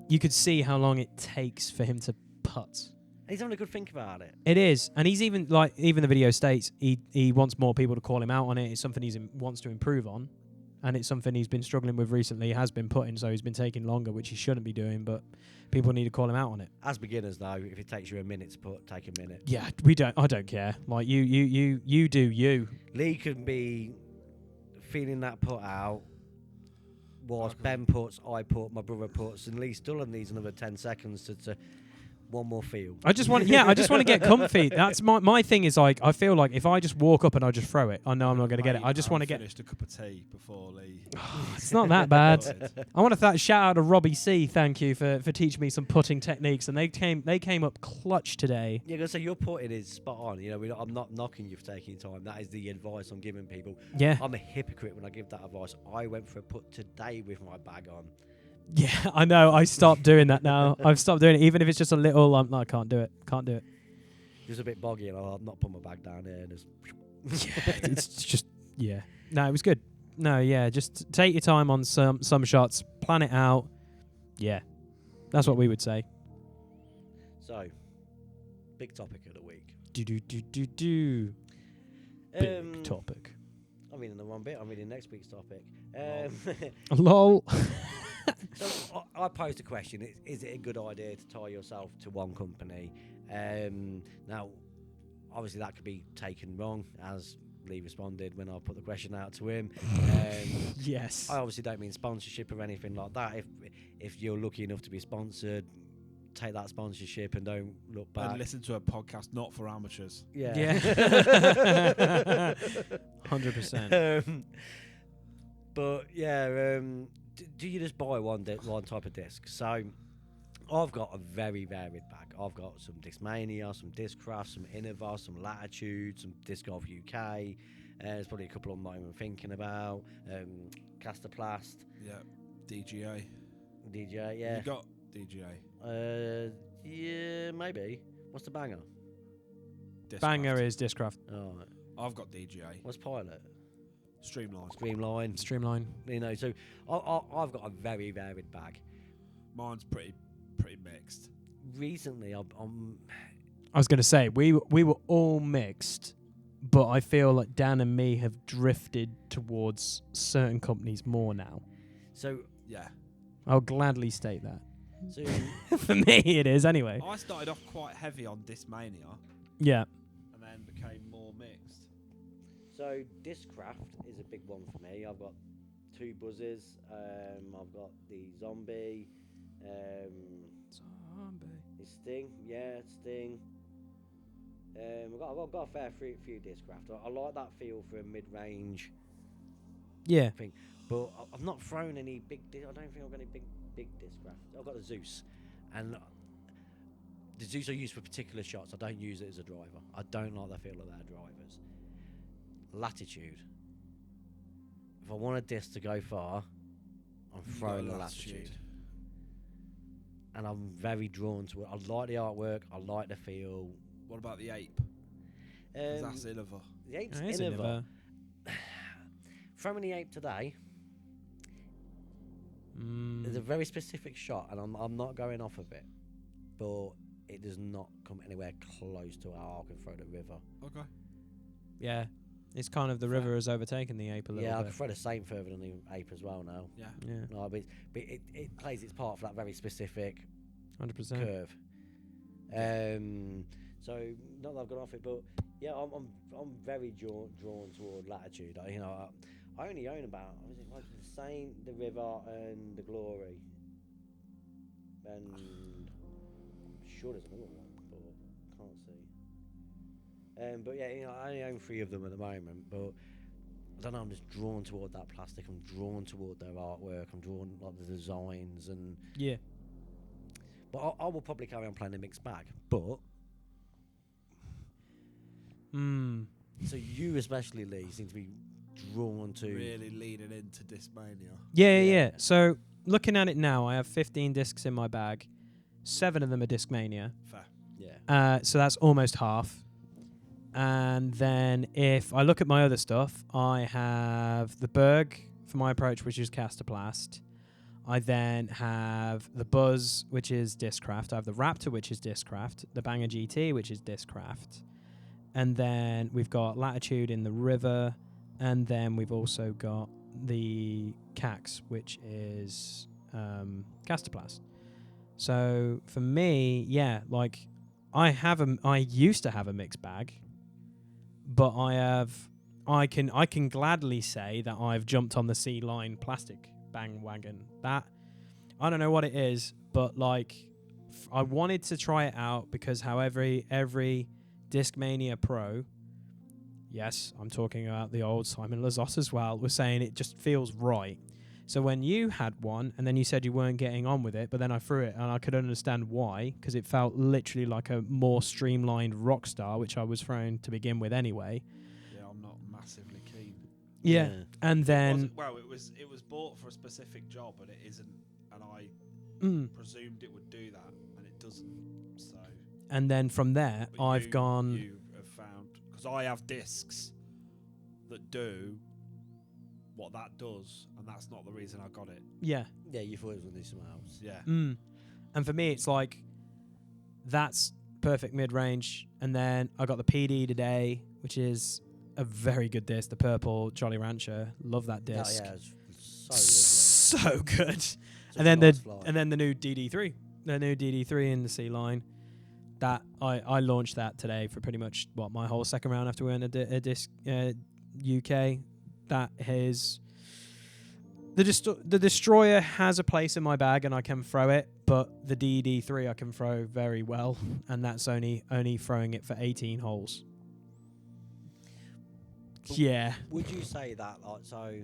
You could see how long it takes for him to putt. He's having a good think about it. It is, and he's even the video states he wants more people to call him out on it. It's something he wants to improve on, and it's something he's been struggling with recently. He has been putting, so he's been taking longer, which he shouldn't be doing, but people need to call him out on it. As beginners, though, if it takes you a minute to put, take a minute. Yeah, I don't care. Like you do you. Lee can be feeling that put out, whilst Ben puts, I put, my brother puts, and Lee still needs another 10 seconds to one more feel. I just want to get comfy. That's my thing is like I feel like if I just walk up and I just throw it, I know I'm not going to get it. I just want to get finished a cup of tea before Lee. It's not that bad. I want to shout out to Robbie C. Thank you for teaching me some putting techniques, and they came up clutch today. Yeah, gonna say your putting is spot on. You know, I'm not knocking you for taking time. That is the advice I'm giving people. Yeah, I'm a hypocrite when I give that advice. I went for a putt today with my bag on. Yeah, I know. I stopped doing that now. I've stopped doing it, even if it's just a little. No, I can't do it. Can't do it. Just a bit boggy, and I'll not put my bag down here. And just yeah, it's just No, it was good. No, yeah, just take your time on some shots, plan it out. Yeah, that's what we would say. So, big topic of the week. Big topic. I'm reading the wrong bit. I'm reading next week's topic. Lol. So I posed a question: is it a good idea to tie yourself to one company? Now, obviously, that could be taken wrong, as Lee responded when I put the question out to him. Yes. I obviously don't mean sponsorship or anything like that. If you're lucky enough to be sponsored, take that sponsorship and don't look back. And listen to a podcast not for amateurs. Yeah. 100%. But yeah, do you just buy one type of disc? So I've got a very varied bag. I've got some Discmania, some Discraft, some Innova, some Latitude, some Disc Golf UK, There's probably a couple I'm not even thinking about. Castoplast, Yeah. DGA. DJ, yeah. You got DGA. Yeah, maybe. What's the banger? Banger Discraft. is Discraft. Oh, I've got DGA. what's Pilot? Streamline. Streamline. Streamline. You know, so I've got a very varied bag. Mine's pretty mixed. Recently, I'm I was going to say we were all mixed, but I feel like Dan and me have drifted towards certain companies more now. so Yeah. I'll gladly state that. so For me, it is anyway. I started off quite heavy on Discmania Yeah. and then became more mixed. So Discraft is a big one for me. I've got 2 buzzes. I've got the zombie. The Sting, yeah, Sting. I've got a fair few Discraft. I like that feel for a mid-range Yeah. thing, but I've not thrown any big. I don't think I've got any big Discraft. I've got the Zeus, and the Zeus I use for particular shots. I don't use it as a driver. I don't like the feel of their drivers. Latitude. If I want a disc to go far, I'm throwing the Latitude. And I'm very drawn to it. I like the artwork. I like the feel. What about the Ape? 'Cause that's Innova. The Ape's It is Innova. Throwing the Ape today is a very specific shot, and I'm not going off of it, but it does not come anywhere close to how I can throw the river. Okay. Yeah. It's kind of the river has overtaken the ape a little Yeah, I bit. can throw the same further than the Ape as well now. Yeah. Yeah. No, but it plays its part for that very specific 100%. curve. So not that I've gone off it, but yeah, I'm very drawn toward Latitude. I only own about the River and the Glory, and I'm sure there's another one, but can't see. But yeah, I only own 3 of them at the moment, but I don't know. I'm just drawn toward that plastic. I'm drawn toward their artwork. I'm drawn like the designs and. Yeah. But I will probably carry on playing the mixed bag. But so you especially, Lee, seem to be drawn to Really leaning into Discmania. Yeah. So looking at it now, I have 15 discs in my bag. 7 of them are Discmania. Fair. yeah. So that's almost half. And then if I look at my other stuff, I have the Berg for my approach, which is Castoplast. I then have the Buzz, which is Discraft. I have the Raptor, which is Discraft. The Banger GT, which is Discraft. And then we've got Latitude in the River. And then we've also got the Cax, which is Castoplast. So for me, yeah, like I used to have a mixed bag, but I can gladly say that I've jumped on the C-Line plastic bang wagon. That I don't know what it is, but like I wanted to try it out because how every Discmania Pro, yes, I'm talking about the old Simon Lazotte as well, was saying it just feels right. So when you had one and then you said you weren't getting on with it, but then I threw it and I could understand why, because it felt literally like a more streamlined Rockstar, which I was throwing to begin with anyway. Yeah, I'm not massively keen. Yeah. And then It was bought for a specific job, and it isn't. And I presumed it would do that, and it doesn't. So. And then from there, But I've you gone. have found, because I have discs that do what that does, and that's not the reason I got it. Yeah. Yeah, you thought it was going to do something else. Yeah. And for me, it's like that's perfect mid-range. And then I got the PD today, which is a very good disc, the purple Jolly Rancher. Love that disc. Oh, yeah, it's so lovely. So good. Such And a then nice fly. the new DD3, the new DD3 in the C-Line. That I launched that today for pretty much my whole second round after winning a disc UK. That is the Destroyer has a place in my bag and I can throw it, but the DD3 I can throw very well, and that's only throwing it for 18 holes. But yeah. Would you say that, like, so,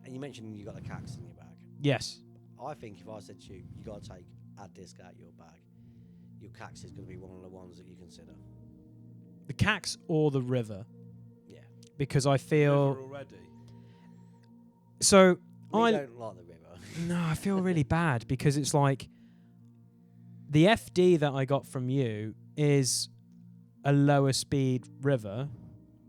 and you mentioned you got the Cax in your bag. Yes. I think if I said to you, you got to take a disc out your bag, your Cax is going to be one of the ones that you consider. The Cax or the River. because I feel River already. so. We don't like the river. No, I feel really bad because it's like the FD that I got from you is a lower speed river.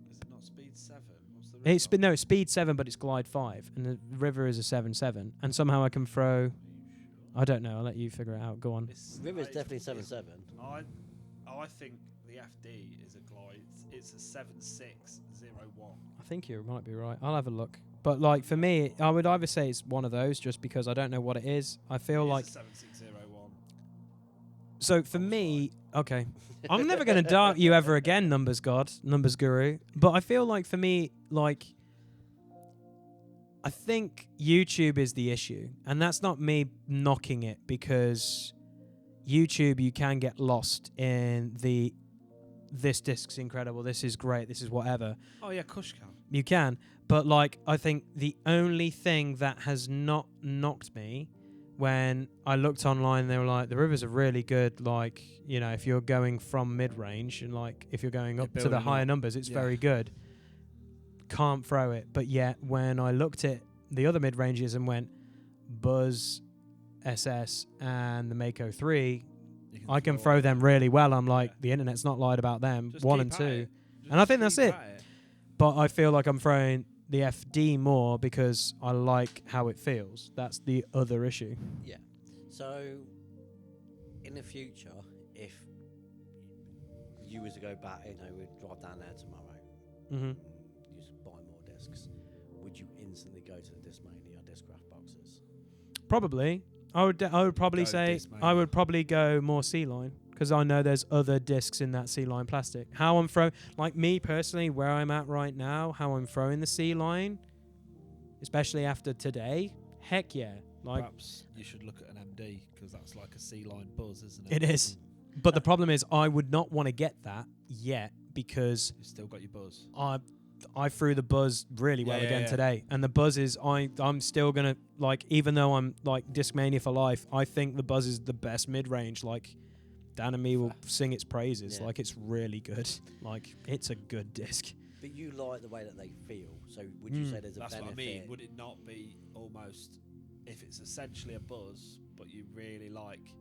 Is it not speed 7? What's the It's speed 7, but it's glide 5, and the river is a 7.7. And somehow I can throw. I don't know. I'll let you figure it out. Go on. River's definitely 7.7. I think the FD is a glide. It's a 7601. I think you might be right. I'll have a look. But like for me, I would either say it's one of those, just because I don't know what it is. I feel like. 7601. So for me, okay, I'm never going to doubt you ever again, numbers god, numbers guru. But I feel like for me, like, I think YouTube is the issue, and that's not me knocking it, because YouTube, you can get lost in the this disc's incredible, this is great, this is whatever. Oh yeah, Kush can. You can, but like I think the only thing that has not knocked me when I looked online, they were like, the rivers are really good, like, you know, if you're going from mid-range and like if you're going up to the higher numbers, it's very good. Can't throw it. But yet when I looked at the other mid-ranges and went Buzz, SS and the Mako 3, I can throw them really well. I'm like, the internet's not lied about them. Just 1 keep and at 2. it. And I think that's keep it. at it. But I feel like I'm throwing the FD more because I like how it feels. That's the other issue. Yeah. So, in the future, if you was to go back, you know, we'd drive down there tomorrow, Mm-hmm. you just buy more discs, would you instantly go to the Discmania Discraft boxes? Probably. I would probably Go say Discmania. I would probably go more C-line, because I know there's other discs in that C-line plastic. How I'm throwing, like me personally, where I'm at right now, how I'm throwing the C-line, especially after today, heck yeah. Like, Perhaps you should look at an MD, because that's like a C-line buzz, isn't it? it is. But the problem is I would not want to get that yet, because You've still got your buzz. I threw the buzz really well again today, and the buzz is I'm still gonna, like, even though I'm like Discmania for life, I think the buzz is the best mid range. Like, Dan and me will sing its praises. Yeah. Like, it's really good. Like, it's a good disc. But you like the way that they feel, so would you say there's a That's benefit? what I mean. Would it not be almost, if it's essentially a buzz, but you really like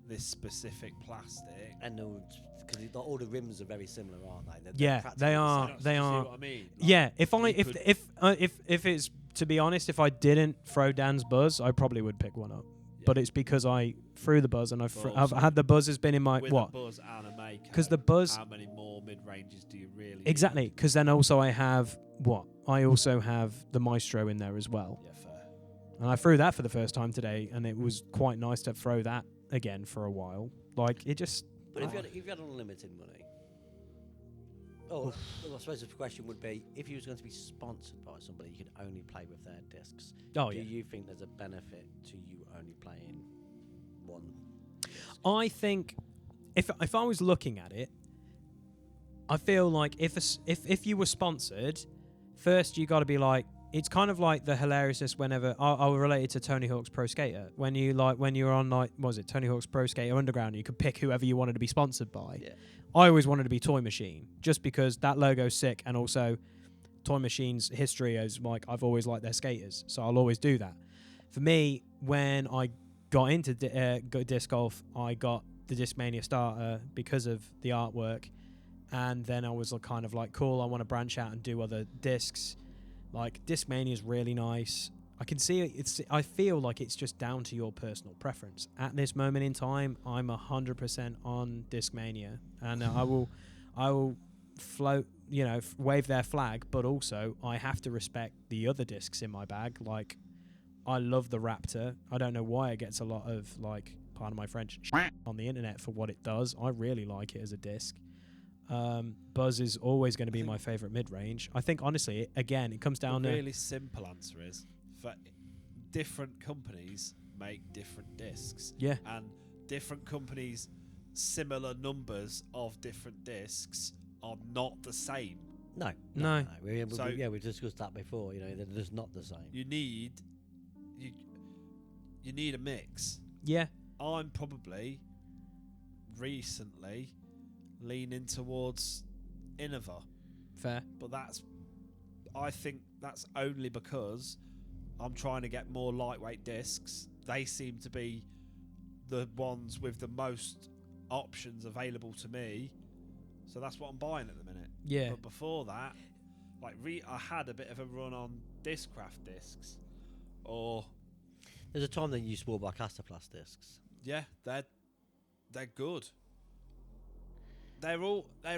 this specific plastic? And because all the rims are very similar, aren't they? Yeah, practically they the are. same. They See are. what I mean? Like, Yeah, if you could- if it's, to be honest, if I didn't throw Dan's buzz, I probably would pick one up. Yeah. But it's because I threw the buzz, and I've also had the buzz has been in my with what? a buzz and a Mako, 'Cause the buzz- how many more mid ranges do you really Exactly, need? because then also I have what? I also have the Maestro in there as well. Yeah, fair. And I threw that for the first time today, and it was quite nice to throw that again for a while. Like, it just... But if you had unlimited money, well, I suppose the question would be, if you was going to be sponsored by somebody, you could only play with their discs. Oh, Do yeah. you think there's a benefit to you only playing one disc? I think if I was looking at it, I feel like if you were sponsored, first you got to be like, it's kind of like the hilariousness whenever I'll relate it to Tony Hawk's Pro Skater. When you were on, like, what was it, Tony Hawk's Pro Skater Underground, you could pick whoever you wanted to be sponsored by. Yeah. I always wanted to be Toy Machine, just because that logo's sick, and also Toy Machine's history is like, I've always liked their skaters, so I'll always do that. For me, when I got into disc golf, I got the Discmania starter because of the artwork, and then I was kind of like, cool, I want to branch out and do other discs. Like, Discmania is really nice. I can see it. I feel like it's just down to your personal preference. At this moment in time, I'm 100% on Discmania, and I will float, wave their flag. But also, I have to respect the other discs in my bag. Like, I love the Raptor. I don't know why it gets a lot of, like, pardon my French, on the internet for what it does. I really like it as a disc. Buzz is always going to be my favorite mid-range. I think, honestly, again, it comes down The to... really simple answer is, for different companies make different discs. Yeah. And different companies, similar numbers of different discs are not the same. No. No. We So- we've discussed that before. They're just not the same. You need a mix. Yeah. I'm probably recently leaning towards Innova Fair. But I think that's only because I'm trying to get more lightweight discs. They seem to be the ones with the most options available to me, so that's what I'm buying at the minute. Yeah. But before that, like I had a bit of a run on Discraft discs, or There's a time that you swore by Casterplast discs. yeah, they're good. They're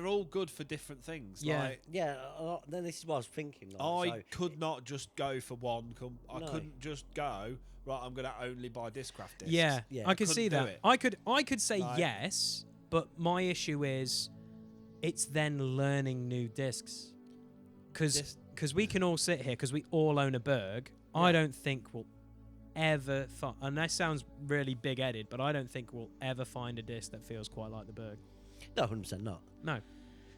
all good for different things. Yeah. Like, Yeah, then this is what I was thinking. Like, I so could not just go for one. I No. couldn't just go right. I'm going to only buy Discraft discs. Yeah, Yeah. I could see Couldn't do that. it. I could say Like- yes, but my issue is it's then learning new discs. Because we can all sit here, because we all own a Berg. I Yeah. don't think we'll ever find, and that sounds really big-headed, but I don't think we'll ever find a disc that feels quite like the Berg. no, 100% not. No.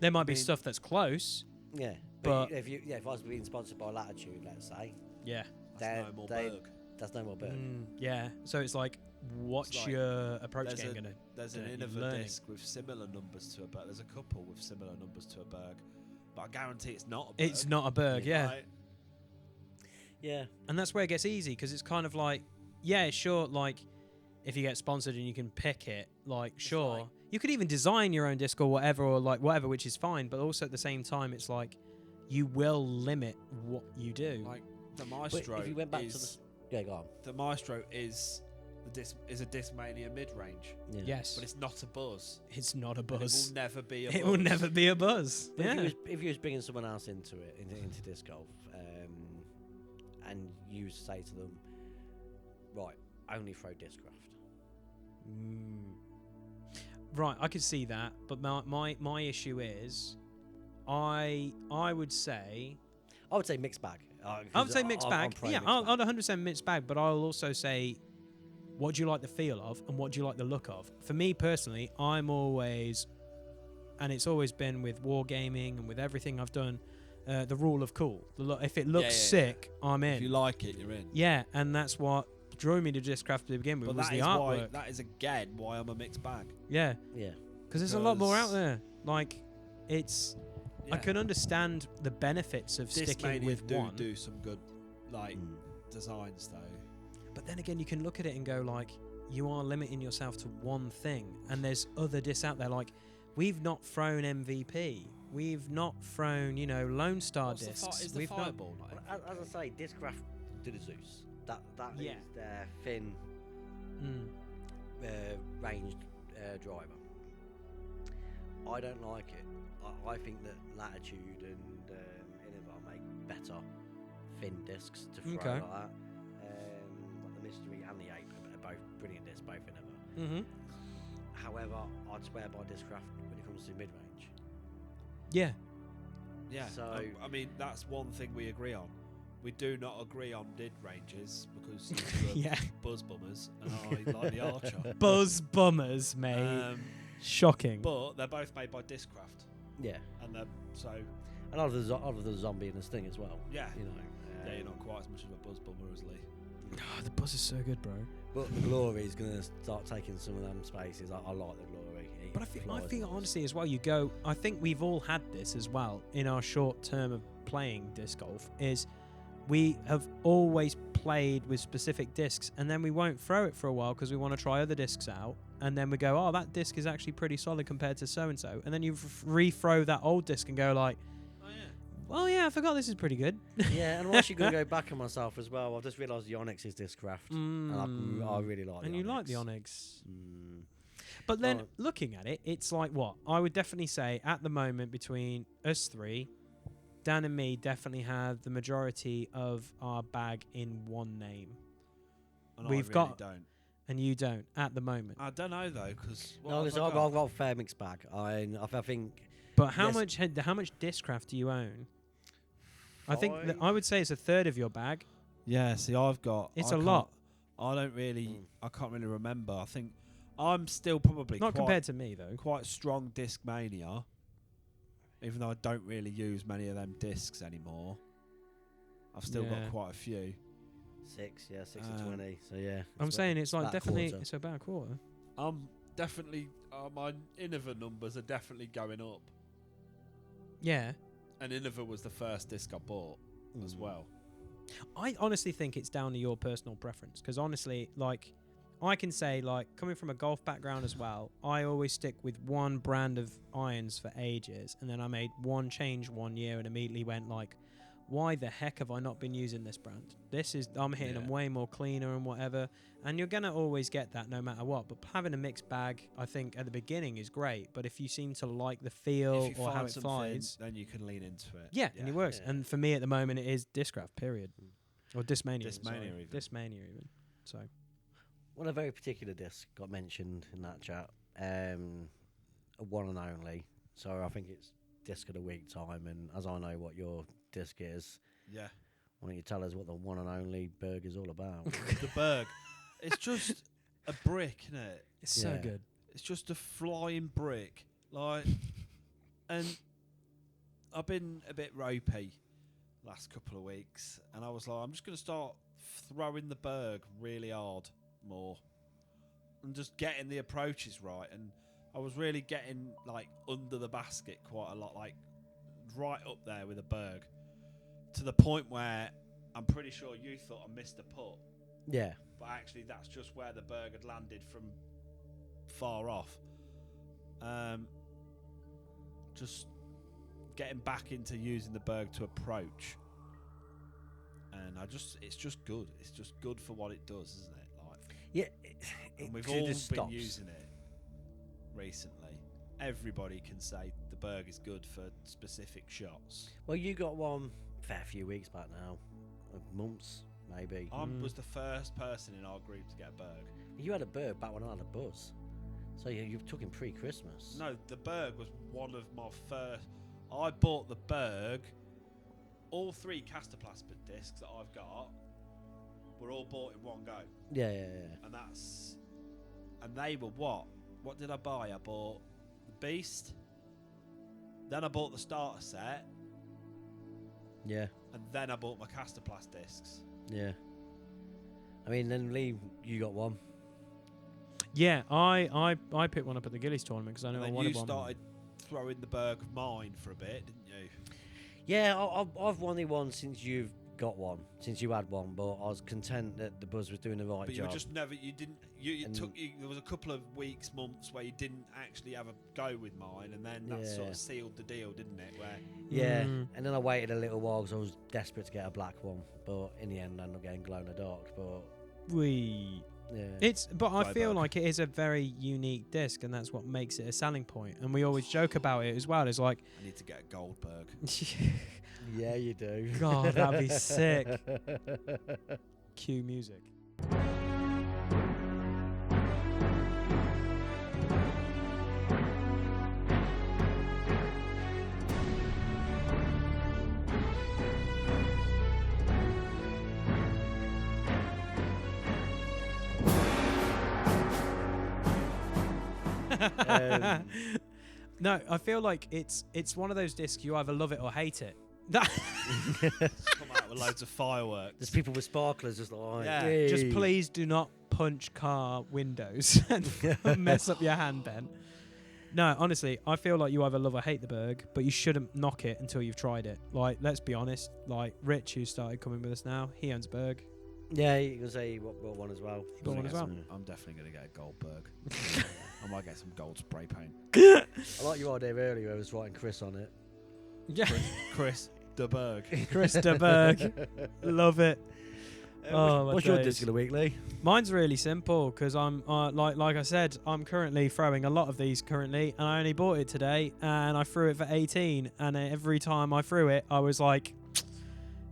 There might be mean- stuff that's close. Yeah, But- if I was being sponsored by Latitude, let's say, Yeah. That's no more Berg. that's no more Berg. Yeah. So it's like, what's It's like your approach there's game a- going to... There's an you're Innova learning. disc with similar numbers to a Berg. There's a couple with similar numbers to a Berg, but I guarantee it's not a Berg. It's not a Berg, yeah. Like, Yeah, And that's where it gets easy, because it's kind of like, yeah, sure, like, if you get sponsored and you can pick it, like, sure. like- you could even design your own disc or whatever, which is fine, but also at the same time, it's like, you will limit what you do. like the but Maestro if you went back is yeah, go on. the Maestro is a Discmania mid range, Yeah. Yes. but it's not a Buzz. It's not a And buzz. It will never be a It Buzz. will never be a buzz. But Yeah. if you was bringing someone else into it, into disc golf, and you say to them, right, only throw Discraft. Right, I could see that, but my issue is, I would say... I would say mixed bag. I would say mixed bag. Yeah, I'd 100% mixed bag, but I'll also say, what do you like the feel of and what do you like the look of? For me personally, I'm always, and it's always been with wargaming and with everything I've done, the rule of cool. If it looks Yeah. sick, I'm in. If you like it, you're in. Yeah, and that's what drew me to Discraft to begin with, But was that the is why. artwork. That is again why I'm a mixed bag. Yeah, Yeah. because there's a lot more out Because- there. Like, it's... I Yeah. can understand the benefits of sticking Discmania with do one. do some good like Mm. designs though. But then again, you can look at it and go like, you are limiting yourself to one thing, and there's other discs out there. Like, we've not thrown MVP, we've not thrown, Lone Star What's the discs. is the We've not. Fireball not Well, as I say, Discraft did a Zeus. That Yeah. is their thin Mm. ranged driver. I don't like it. I think that Latitude and Innova make better thin discs to throw Okay. like that. Like the Mystery and the Ape are both brilliant discs, both Innova. Mm-hmm. However, I'd swear by Discraft when it comes to mid range. Yeah. Yeah. So- I mean, that's one thing we agree on. We do not agree on mid ranges because you two are Yeah. buzz bummers and I like the Archer. Buzz bummers, mate. Shocking. But they're both made by Discraft, Yeah, and they're so and out of the zombie and the Sting as well. yeah. You know. Yeah, you're not quite as much of a buzz bummer as Lee. Oh, the buzz is so good, bro. But the glory is going to start taking some of them spaces. I like the glory. It But I think flies nice. honestly as well, you go, I think we've all had this as well in our short term of playing disc golf, is we have always played with specific discs and then we won't throw it for a while because we want to try other discs out, and then we go, oh, that disc is actually pretty solid compared to so and so, and then you re-throw that old disc and go like, Oh yeah. well, yeah, I forgot this is pretty good. Yeah, and I'm actually going to go back on myself as well. I've just realised the Onyx is Discraft. And I really like the and Onyx. you like the Onyx. Mm. But then Oh. looking at it, it's like what? I would definitely say at the moment between us three, Dan and me definitely have the majority of our bag in one name. And We've I really got- don't. And you don't at the moment. I don't know though, because No, listen, I've got a fair mixed bag. I think But how Yes. much Discraft do you own? I think that Five. I would say it's a third of your bag. Yeah, see, I've got. It's I a can't- lot. I don't really. Mm. I can't really remember. I think I'm still probably Not quite, compared to me though. quite strong disc mania, even though I don't really use many of them discs anymore. I've still Yeah. got quite a few. 6 to Um, 20. So yeah, I'm saying it's like about a definitely quarter. it's about a quarter. I'm definitely. My Innova numbers are definitely going up. Yeah. And Innova was the first disc I bought as well. I honestly think it's down to your personal preference, because honestly, like, I can say, like, coming from a golf background as well, I always stick with one brand of irons for ages, and then I made one change one year and immediately went like, why the heck have I not been using this brand? I'm hitting them way more cleaner and whatever, and you're gonna always get that no matter what. But having a mixed bag, I think at the beginning is great, but if you seem to like the feel or how it flies, then you can lean into it. yeah, and it works. Yeah. And for me at the moment, it is Discraft, period. Or Discmania. Discmania even. Discmania even. So. Well, a very particular disc got mentioned in that chat. A one and only. So I think it's disc of the week time. And as I know what your disc is, Yeah. why don't you tell us what the one and only Berg is all about? The Berg. It's just a brick, isn't it? It's so Yeah. good. It's just a flying brick. Like, and I've been a bit ropey last couple of weeks, and I was like, I'm just going to start throwing the Berg really hard more and just getting the approaches right. And I was really getting like under the basket quite a lot, like right up there with a Berg, to the point where I'm pretty sure you thought I missed a putt, Yeah. but actually that's just where the Berg had landed from far off. Just getting back into using the Berg to approach, and it's just good. It's just good for what it does, isn't it? Like, Yeah. and we've 'cause it all been just stops. using it recently. Everybody can say the Berg is good for specific shots. Well, you got one fair few weeks back now, months maybe. I was the first person in our group to get a Berg. You had a Berg back when I had a Buzz, so you took him pre-Christmas. No, the Berg was one of my first. I bought the Berg. All 3 Casterplast discs that I've got were all bought in one go, Yeah. and they were what? What did I buy? I bought the Beast. Then I bought the starter set, Yeah. and then I bought my Casterplast discs. Yeah. I mean, then Lee, you got one. Yeah, I picked one up at the Gillies tournament because I And know I then wanted you one. started throwing the Berg of mine for a bit, didn't you? Yeah, I've wanted one since you've got one, since you had one, but I was content that the Buzz was doing the right But you job. were just never. You didn't. It And- took you. There was a couple of weeks, months where you didn't actually have a go with mine, and then that sort Yeah. of sealed the deal, didn't it? Where Yeah, Mm. and then I waited a little while because I was desperate to get a black one, but in the end I ended up getting glow in the dark. But yeah, But I Fly feel Berg. like it is a very unique disc, and that's what makes it a selling point. And we always joke about it as well. It's like, I need to get a Goldberg. yeah, you do. God, that'd be sick. Cue music. No, I feel like it's one of those discs you either love it or hate it. That Come out with loads of fireworks. There's people with sparklers just like, Yeah, "Hey." just please do not punch car windows and mess up your hand, Ben. No, honestly, I feel like you either love or hate the Berg, but you shouldn't knock it until you've tried it. Like, let's be honest. Like Rich, who started coming with us now, he owns Berg. Yeah, you can say you got one as well. Got one as well. I'm definitely going to get a Goldberg. I might get some gold spray paint. I like your idea earlier. I was writing Chris on it. Yeah, Chris de Berg. Chris de Berg. Love it. Oh, my What's your days. disc of the week, Lee? Mine's really simple because I'm like I said, I'm currently throwing a lot of these currently, and I only bought it today, and I threw it for 18, and every time I threw it, I was like,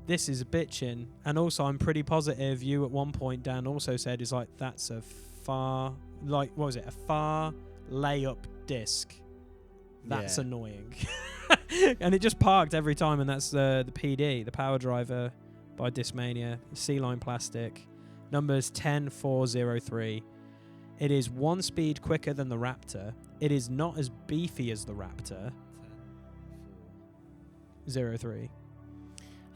this is a bitchin'. And also, I'm pretty positive you at one point, Dan, also said is like, that's a far, like, what was it, a far layup disc. That's Yeah. annoying. And it just parked every time, and that's the PD, the power driver by Discmania, C-line plastic, numbers 10403. It is 1 speed quicker than the Raptor. It is not as beefy as the Raptor. 03.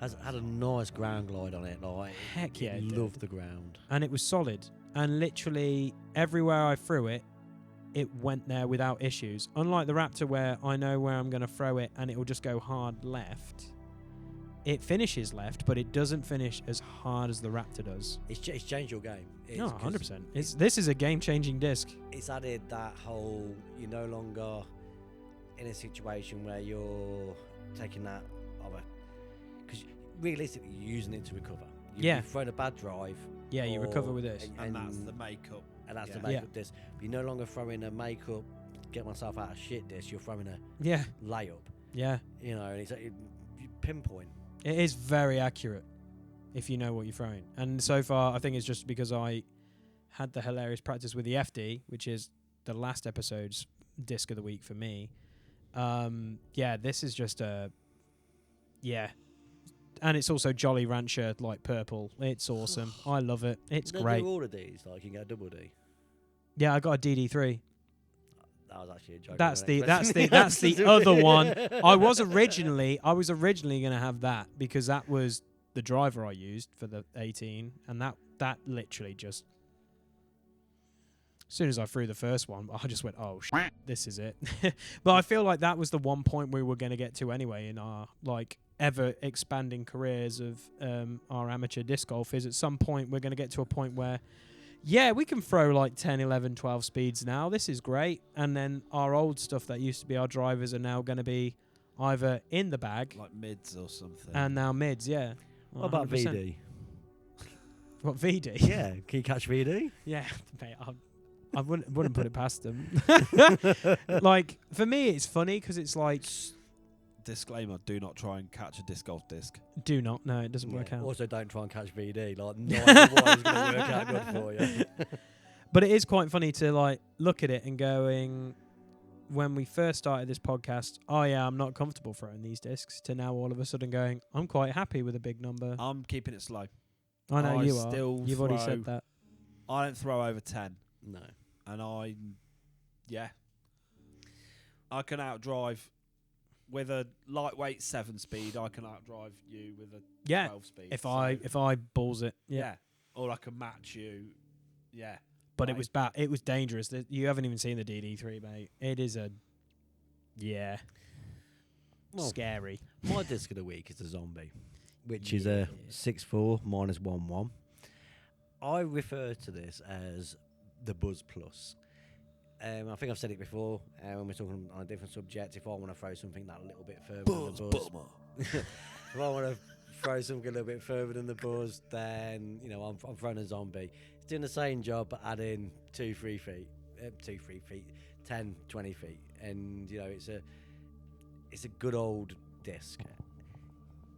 Had a nice ground glide on it. Like, Heck yeah, it did. loved the ground. And it was solid. And literally everywhere I threw it, it went there without issues. Unlike the Raptor, where I know where I'm going to throw it and it will just go hard left. It finishes left, but it doesn't finish as hard as the Raptor does. It's changed your game. No, 100%. This is a game-changing disc. It's added that whole, you're no longer in a situation where you're taking that over. Because realistically, you're using it to recover. You've thrown a bad drive. Yeah, you recover with this. And that's the makeup. And that's the makeup disc. But you're no longer throwing a makeup, get myself out of shit disc. You're throwing a layup. Yeah. You know, and it's like, you pinpoint. It is very accurate if you know what you're throwing. And so far, I think it's just because I had the hilarious practice with the FD, which is the last episode's disc of the week for me. This is just a... Yeah. And it's also Jolly Rancher, like purple. It's awesome. I love it. It's great. Do all of these, like you can get a double D. Yeah, I got a DD3. That was actually a joke. That's the other one. I was originally going to have that because that was the driver I used for the 18, and that literally just, as soon as I threw the first one, I just went, oh shit, this is it. But I feel like that was the one point we were going to get to anyway in our like ever expanding careers of our amateur disc golf. Is at some point we're going to get to a point where we can throw like 10, 11, 12 speeds now. This is great. And then our old stuff that used to be our drivers are now going to be either in the bag. Like mids or something. And now mids, yeah. What about 100%. VD? What, VD? Yeah, can you catch VD? Yeah, mate, I wouldn't put it past them. Like, for me, it's funny because it's like... Disclaimer, do not try and catch a disc golf disc. Do not. No, it doesn't work out. Also, don't try and catch VD. Like, no idea what is going to work out good for you. But it is quite funny to like look at it and going, when we first started this podcast, I'm not comfortable throwing these discs, to now all of a sudden going, I'm quite happy with a big number. I'm keeping it slow. I know you are. Still You've already said that. I don't throw over 10. No. And I can outdrive with a lightweight 7 speed. I can outdrive you with a 12 speed. If I balls it, or I can match you, But it was bad. It was dangerous. You haven't even seen the DD3, mate. It is scary. My disc of the week is the Zombie, which is a 6.4 minus 1.1. I refer to this as the Buzz Plus. I think I've said it before when we're talking on a different subject. If I want to throw something that little bit further than the Buzz, if I want to throw something a little bit further than the Buzz, then I'm throwing a Zombie. It's doing the same job, but adding 2-3 feet, 10, 20 feet, and it's a good old disc.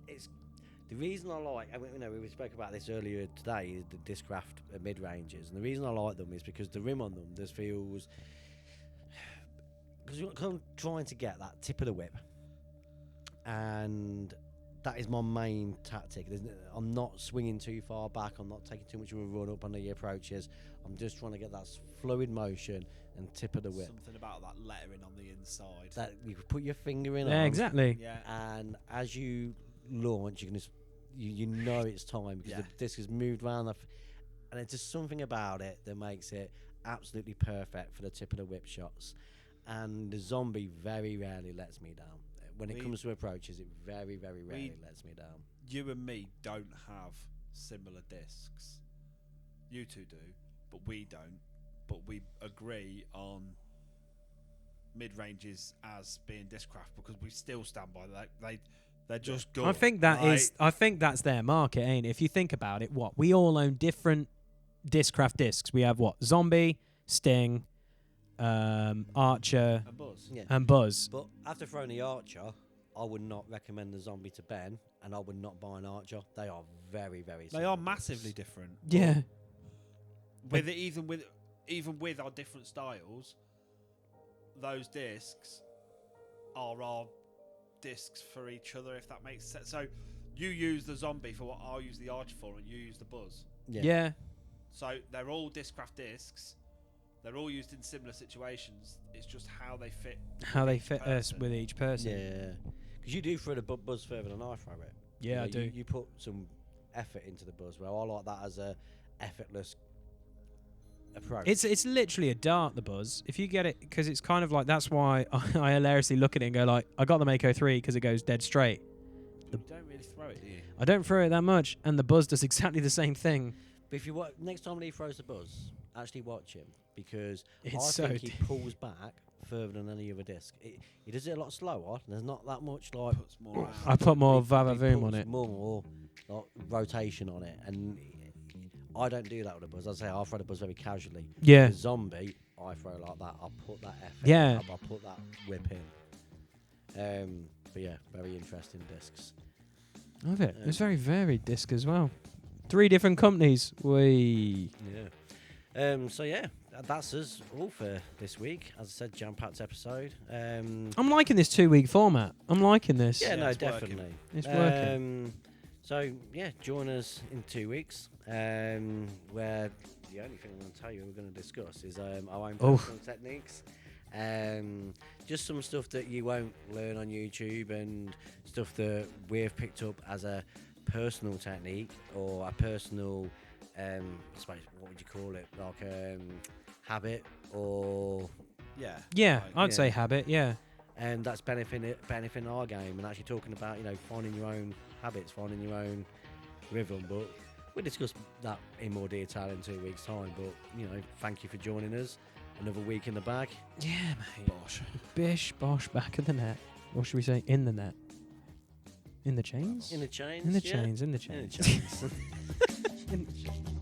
It's the reason I like. We spoke about this earlier today. Is the Discraft mid ranges, and the reason I like them is because the rim on them just feels. Because I'm trying to get that tip of the whip, and that is my main tactic. I'm not swinging too far back. I'm not taking too much of a run up on the approaches. I'm just trying to get that fluid motion and tip of the whip. Something about that lettering on the inside. That you can put your finger in. Yeah, exactly. Yeah. And as you launch, you can just you know it's time because the disc has moved around, and it's just something about it that makes it absolutely perfect for the tip of the whip shots. And the Zombie very rarely lets me down. When it comes to approaches, it very, very rarely lets me down. You and me don't have similar discs. You two do, but we don't. But we agree on mid-ranges as being Discraft because we still stand by that. They're just good. I think that's their market, ain't it? If you think about it, we all own different Discraft discs. We have Zombie, Sting, Archer, and Buzz. But after throwing the Archer, I would not recommend the Zombie to Ben, and I would not buy an Archer. They are very, very similar. They are massively different. Yeah. Even with our different styles, those discs are our discs for each other, if that makes sense. So you use the Zombie for what I'll use the Archer for, and you use the Buzz. Yeah. So they're all Discraft discs. They're all used in similar situations. It's just how they fit. Us with each person. Yeah. Because you do throw the Buzz further than I throw it. Yeah, I do. You put some effort into the Buzz. Well, I like that as a effortless approach. It's literally a dart, the buzz. If you get it, because it's kind of like, that's why I hilariously look at it and go like, I got the Mako 3 because it goes dead straight. You don't really throw it, do you? I don't throw it that much, and the buzz does exactly the same thing. But if you next time he throws the buzz, actually watch him, because It's I so think he pulls back further than any other disc. He does it a lot slower. There's not that much like. Puts more out. I put more he va-va-voom on puts it. More like, rotation on it, and I don't do that with a buzz. I say I throw the buzz very casually. Yeah. With zombie, I throw like that. I put that effort. Yeah. I put that whip in. But yeah, very interesting discs. Love it. It's very varied disc as well. 3 different companies. Yeah. So yeah, that's us all for this week. As I said, jam-packed episode. I'm liking this 2-week format. I'm liking this. Yeah, no, it's definitely. working. It's working. So yeah, join us in 2 weeks. Where the only thing I'm going to tell you we're going to discuss is our own personal techniques. Just some stuff that you won't learn on YouTube, and stuff that we've picked up as a personal technique or a personal, I suppose, what would you call it? Like habit, or Yeah. Yeah, Like, I'd say habit, yeah. and that's benefiting our game, and actually talking about finding your own habits, finding your own rhythm. But we'll discuss that in more detail in 2 weeks' time. But thank you for joining us. Another week in the bag. Yeah, mate. Bosh. Bish, bosh, back of the net. Or should we say in the net? In the chains? In the chains. In the yeah. chains, in the chains. In the chains. In the chains.